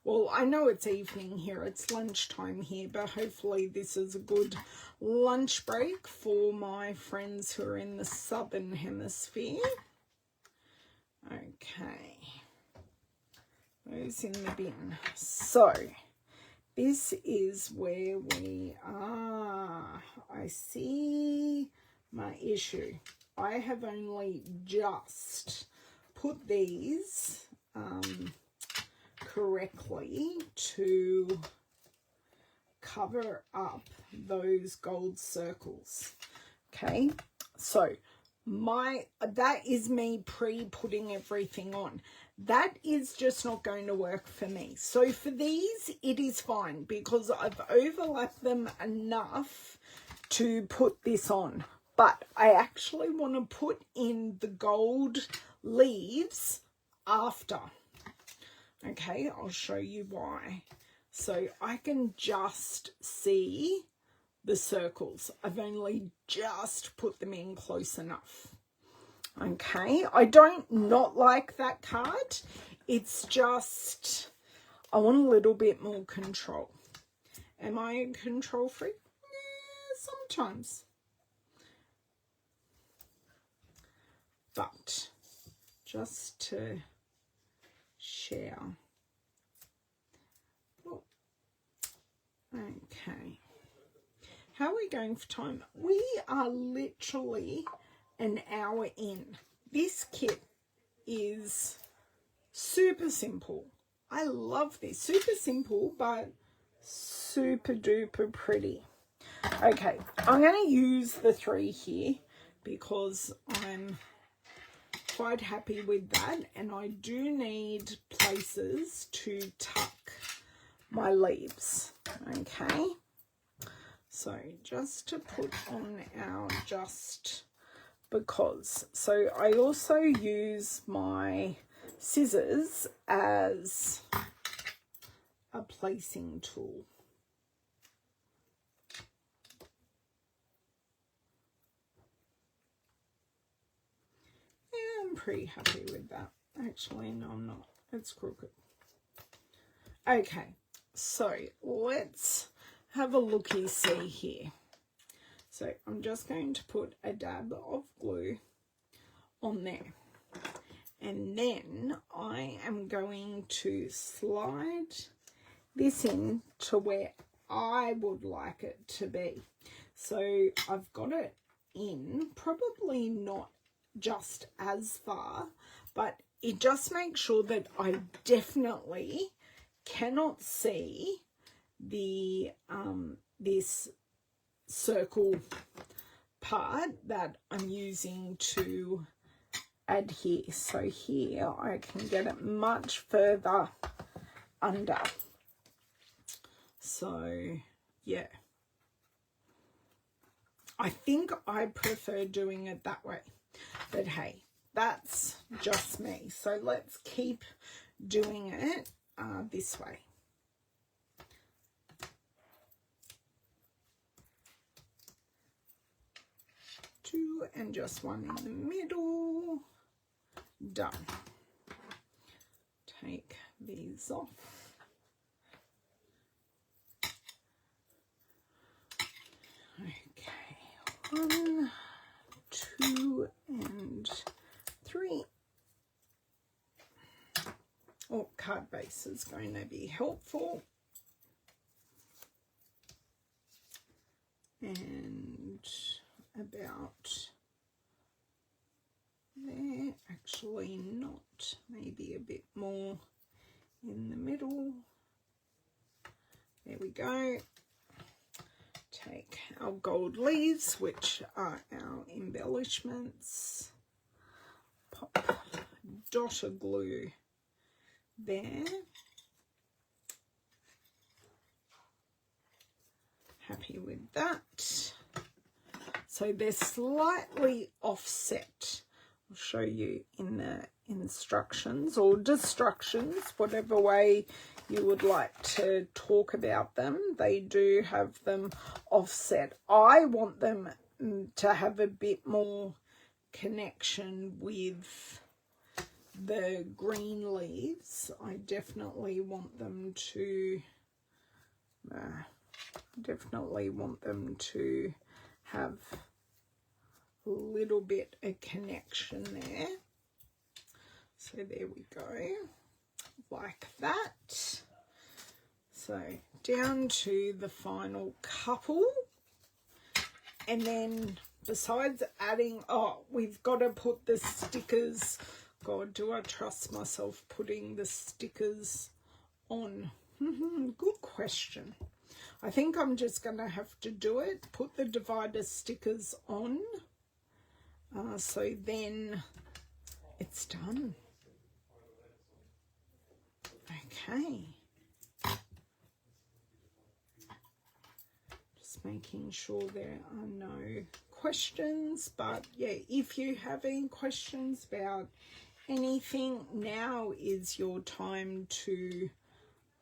Well, I know it's evening here, it's lunchtime here, but hopefully this is a good lunch break for my friends who are in the southern hemisphere. Okay. Those in the bin. So, this is where we are. I see my issue. I have only just put these correctly to cover up those gold circles. Okay, so that is me pre-putting everything on. That is just not going to work for me. So for these, it is fine because I've overlapped them enough to put this on. But I actually want to put in the gold leaves after. Okay, I'll show you why. So I can just see the circles. I've only just put them in close enough. Okay, I don't not like that card. It's just, I want a little bit more control. Am I a control freak? Yeah, sometimes. But just to share. Oh. Okay. How are we going for time? We are literally an hour in. This kit is super simple. I love this. Super simple, but super duper pretty. Okay, I'm going to use the 3 here because I'm quite happy with that, and I do need places to tuck my leaves. Okay, so just to put on our just because. So I also use my scissors as a placing tool. I'm pretty happy with that. Actually, no, I'm not. It's crooked. Okay, so let's have a looky-see here. So I'm just going to put a dab of glue on there. And then I am going to slide this in to where I would like it to be. So I've got it in, probably not just as far, but it just makes sure that I definitely cannot see the this circle part that I'm using to adhere. So here I can get it much further under. So yeah, I think I prefer doing it that way, but hey, that's just me. So let's keep doing it this way. 2 and just 1 in the middle. Done. Take these off. Okay, 1, 2, and 3. Oh, card base is going to be helpful. And about there, actually not, maybe a bit more in the middle. There we go. Take our gold leaves, which are our embellishments, pop dot of glue there. Happy with that. So they're slightly offset. I'll show you in the instructions or destructions, whatever way you would like to talk about them. They do have them offset. I want them to have a bit more connection with the green leaves. I definitely want them to have a little bit of connection there. So there we go, like that. So down to the final couple, and then besides adding, oh, we've got to put the stickers. God, do I trust myself putting the stickers on? Good question. I think I'm just going to have to do it, put the divider stickers on, so then it's done. Okay. Just making sure there are no questions, but yeah, if you have any questions about anything, now is your time to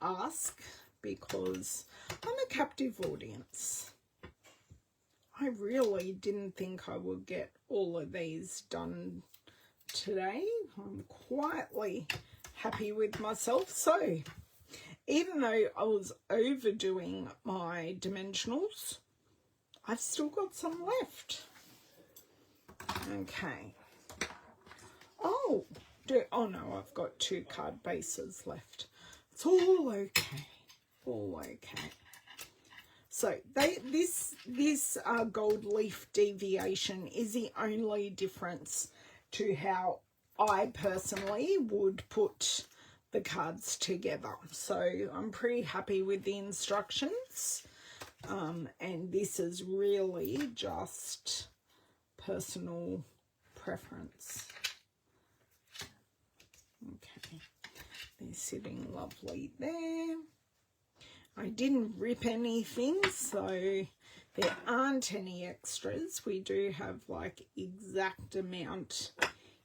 ask, because I'm a captive audience. I really didn't think I would get all of these done today. I'm quietly happy with myself. So even though I was overdoing my dimensionals, I've still got some left. Okay. Oh no, I've got 2 card bases left. It's all okay. All okay. So this gold leaf deviation is the only difference to how I personally would put the cards together. So I'm pretty happy with the instructions, and this is really just personal preference. Okay, they're sitting lovely there. I didn't rip anything, so there aren't any extras. We do have like exact amount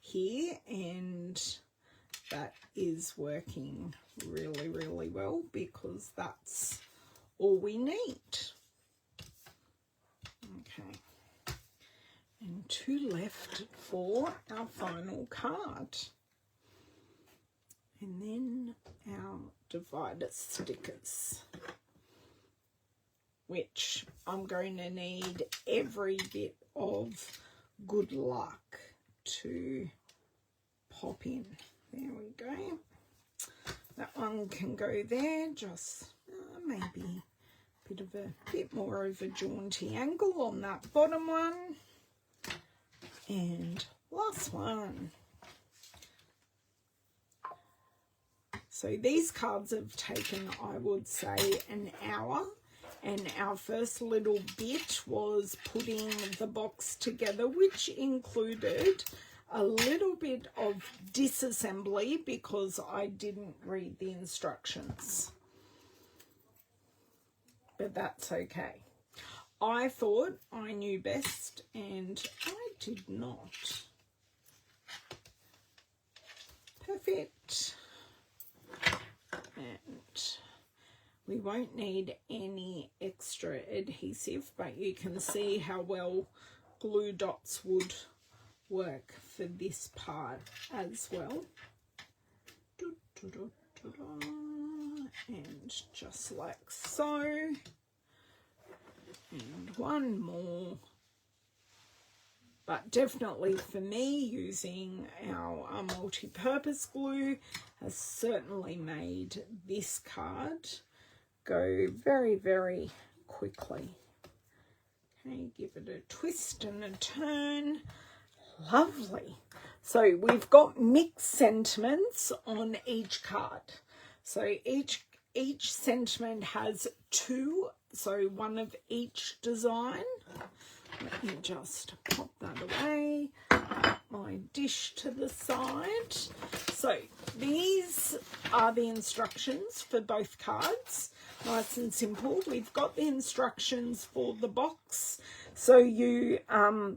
here, and that is working really, really well because that's all we need. Okay, and 2 left for our final card. And then our divider stickers, which I'm going to need every bit of good luck to pop in. There we go. That one can go there, just maybe a bit more of a jaunty angle on that bottom one. And last one. So these cards have taken, I would say, an hour, and our first little bit was putting the box together, which included a little bit of disassembly because I didn't read the instructions. but that's okay. I thought I knew best, and I did not. Perfect. And we won't need any extra adhesive, but you can see how well glue dots would work for this part as well. And just like so. And one more. But definitely for me, using our multi-purpose glue has certainly made this card go very, very quickly. Okay, give it a twist and a turn. Lovely. So we've got mixed sentiments on each card. So each sentiment has two, so one of each design. Let me just pop that away, my dish to the side. So these are the instructions for both cards. Nice and simple. We've got the instructions for the box. So you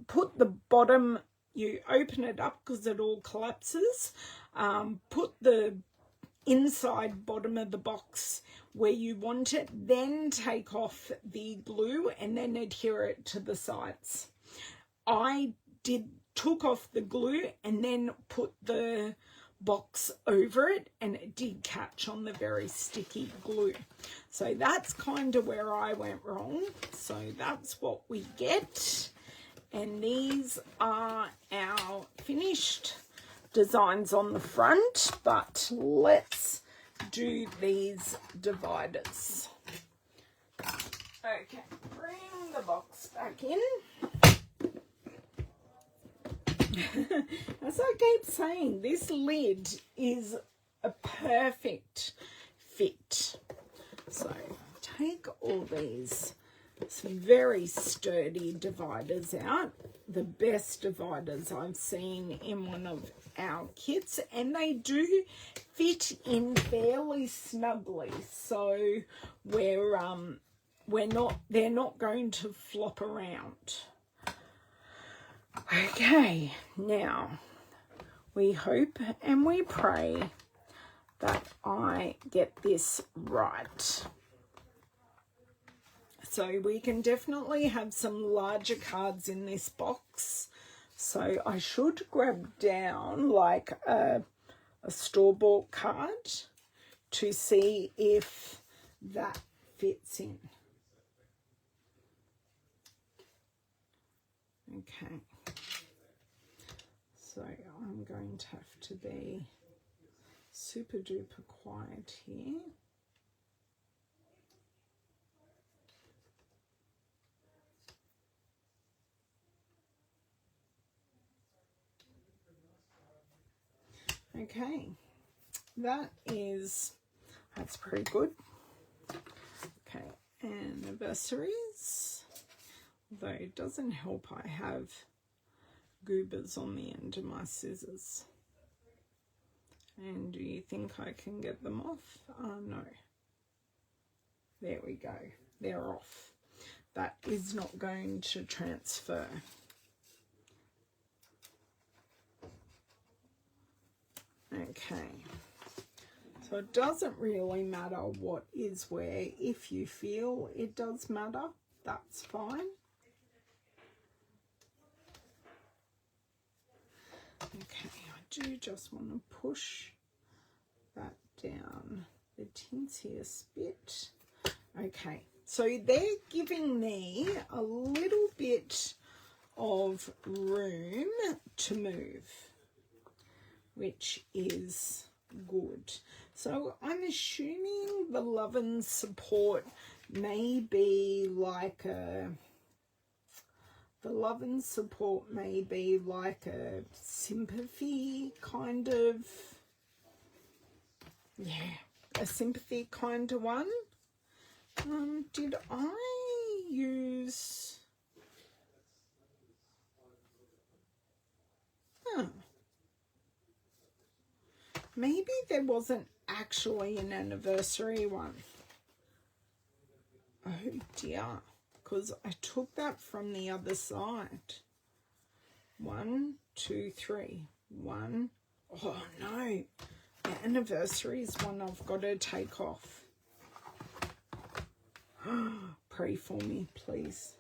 put the bottom, you open it up because it all collapses. Put the inside bottom of the box where you want it, then take off the glue and then adhere it to the sides. I took off the glue and then put the box over it, and it did catch on the very sticky glue. So that's kind of where I went wrong. So that's what we get, and these are our finished designs on the front, but let's do these dividers. Okay, bring the box back in. As I keep saying, this lid is a perfect fit. So take all these very sturdy dividers out, the best dividers I've seen in one of our kits, and they do fit in fairly snugly, so they're not going to flop around. Okay, now we hope and we pray that I get this right. So we can definitely have some larger cards in this box. So I should grab down like a store-bought card to see if that fits in. Okay. So I'm going to have to be super duper quiet here. Okay, that's pretty good. Okay, anniversaries. Although it doesn't help, I have goobers on the end of my scissors. And do you think I can get them off? Oh no. There we go. They're off. That is not going to transfer. Okay. So it doesn't really matter what is where. If you feel it does matter, that's fine. Okay, I do just want to push that down the tinciest bit. Okay, so they're giving me a little bit of room to move, which is good. So I'm assuming the love and support may be like a sympathy kind of, a sympathy kind of one. Did I use, maybe there wasn't actually an anniversary one. dear, because I took that from the other side. 1, 2, 3. 1. Oh no, the anniversary is one I've got to take off. Pray for me, please.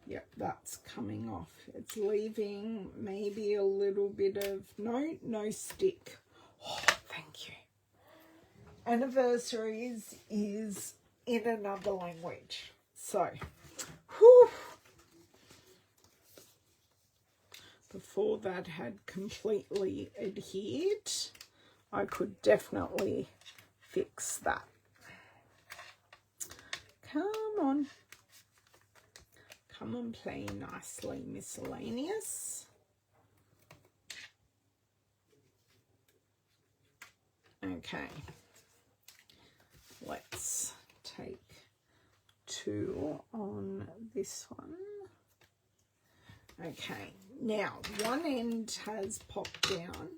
Yep, that's coming off. It's leaving maybe a little bit of, no stick. Oh, thank you. Anniversaries is in another language. So, whew. Before that had completely adhered, I could definitely fix that. Come on. Come and play nicely, miscellaneous. Okay. Let's take 2 on this one. Okay, now one end has popped down,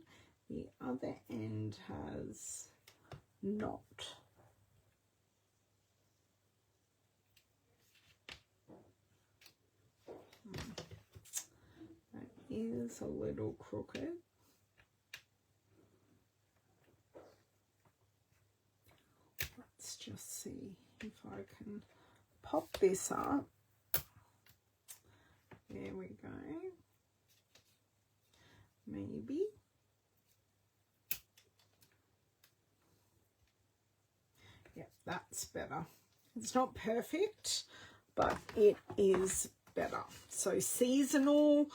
the other end has not. That is a little crooked. Let's just see if I can pop this up. There we go. Maybe. Yeah, that's better. It's not perfect, but it is better. So seasonal,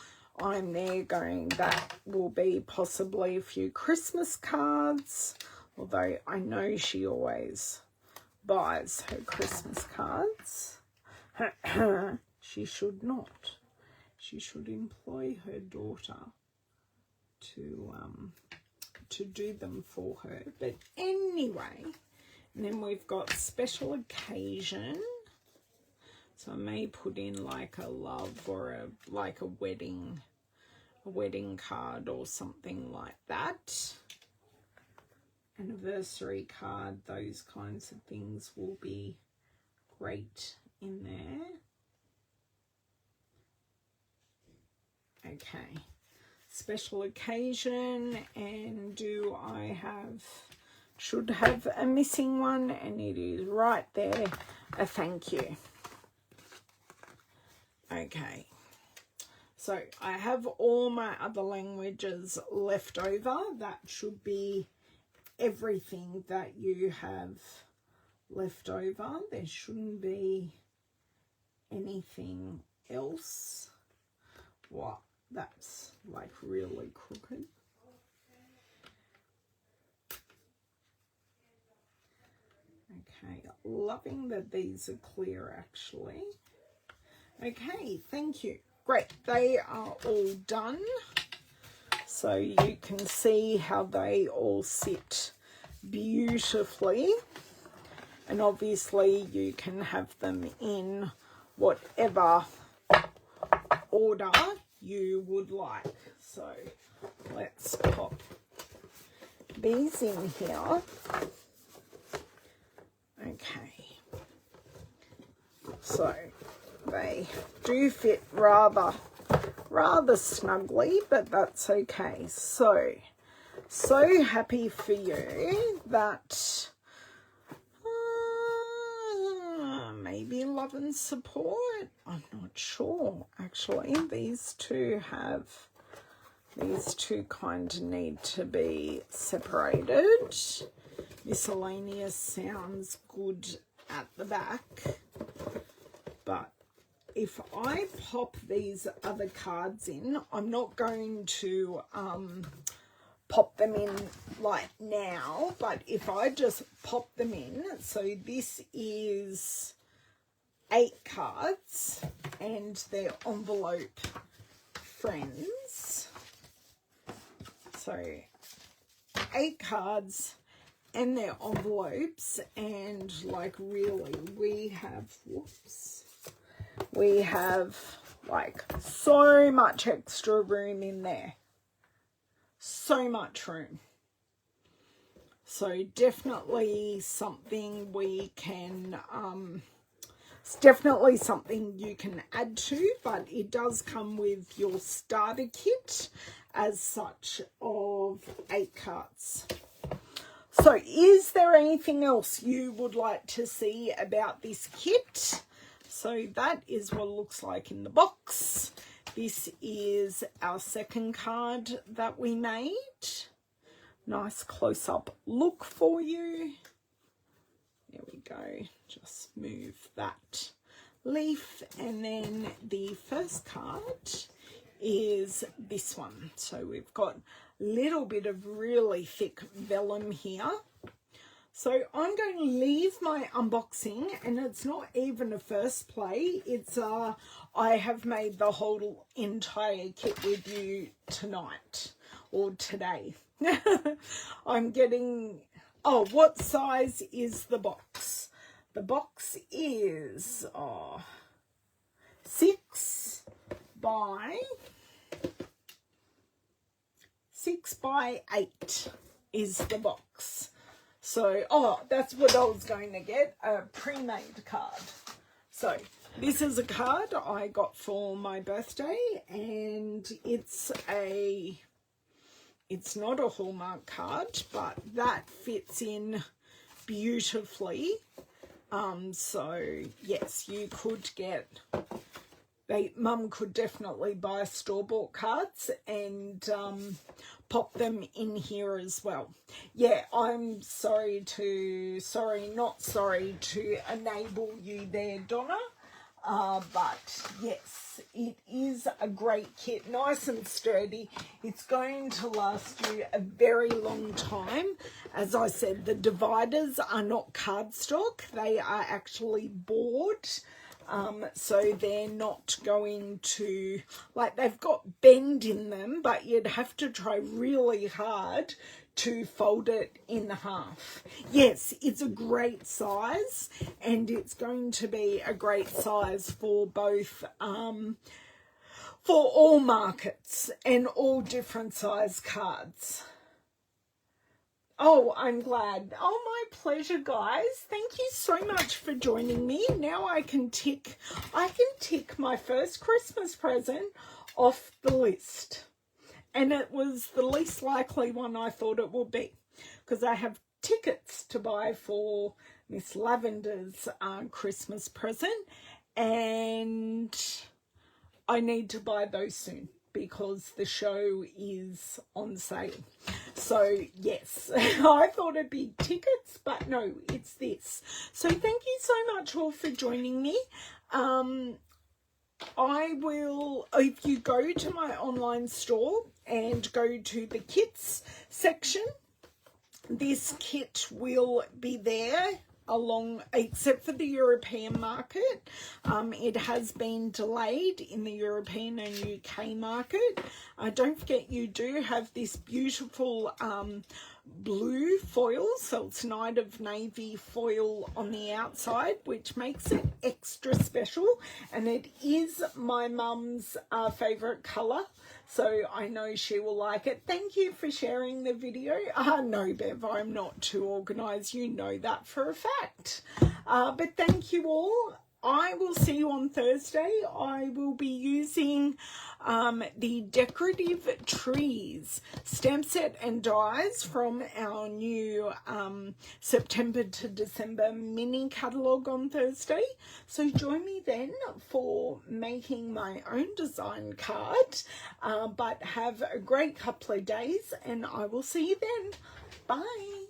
I'm there going, that will be possibly a few Christmas cards, although I know she always buys her Christmas cards. She should not. She should employ her daughter to do them for her. But anyway, and then we've got special occasion. So I may put in like a love or like a wedding card or something like that. Anniversary card, those kinds of things will be great in there. Okay, special occasion, and do I should have a missing one, and it is right there, a thank you. Okay, so I have all my other languages left over. That should be everything that you have left over. There shouldn't be anything else. What? That's like really crooked. Okay, loving that these are clear actually. Okay, thank you. Great, they are all done. So you can see how they all sit beautifully. And obviously you can have them in whatever order you would like. So let's pop these in here. Okay, so they do fit rather snugly, but that's okay. So happy for you that maybe love and support. I'm not sure actually. These two kind of need to be separated. Miscellaneous sounds good at the back, but if I pop these other cards in, I'm not going to pop them in like now, but if I just pop them in, so this is 8 cards and they're envelope friends. So 8 cards and their envelopes, and like really we have, whoops, we have like so much extra room in there. So much room. So definitely something we can, it's definitely something you can add to, but it does come with your starter kit as such of 8 cards. So is there anything else you would like to see about this kit? So that is what it looks like in the box. This is our second card that we made. Nice close-up look for you. There we go. Just move that leaf. And then the first card is this one. So we've got a little bit of really thick vellum here. So I'm going to leave my unboxing, and it's not even a first play. It's I have made the whole entire kit with you tonight or today. I'm getting, oh, what size is the box? The box is 6 by 8 is the box. So, oh, that's what I was going to get, a pre-made card. So this is a card I got for my birthday, and it's not a Hallmark card, but that fits in beautifully. So yes, you could get, Mum could definitely buy store-bought cards and pop them in here as well. Yeah, I'm not sorry to enable you there, Donna. But yes, it is a great kit, nice and sturdy. It's going to last you a very long time. As I said, the dividers are not cardstock, they are actually board. So they're not going to, like, they've got bend in them, but you'd have to try really hard to fold it in half. Yes, it's a great size, and it's going to be a great size for both, for all markets and all different size cards. Oh, I'm glad. Oh, my pleasure, guys. Thank you so much for joining me. Now I can tick my first Christmas present off the list. And it was the least likely one I thought it would be, because I have tickets to buy for Miss Lavender's Christmas present, and I need to buy those soon because the show is on sale. So yes, I thought it'd be tickets, but no, it's this. So thank you so much all for joining me. I will, if you go to my online store and go to the kits section, this kit will be there along, except for the European market. It has been delayed in the European and UK market. Don't forget, you do have this beautiful blue foil, so it's Night of Navy foil on the outside, which makes it extra special, and it is my mum's favorite color, so I know she will like it. Thank you for sharing the video. No, Bev, I'm not too organized, you know that for a fact. But thank you all. I will see you on Thursday. I will be using the Decorative Trees stamp set and dies from our new September to December mini catalogue on Thursday. So join me then for making my own design card. But have a great couple of days, and I will see you then. Bye.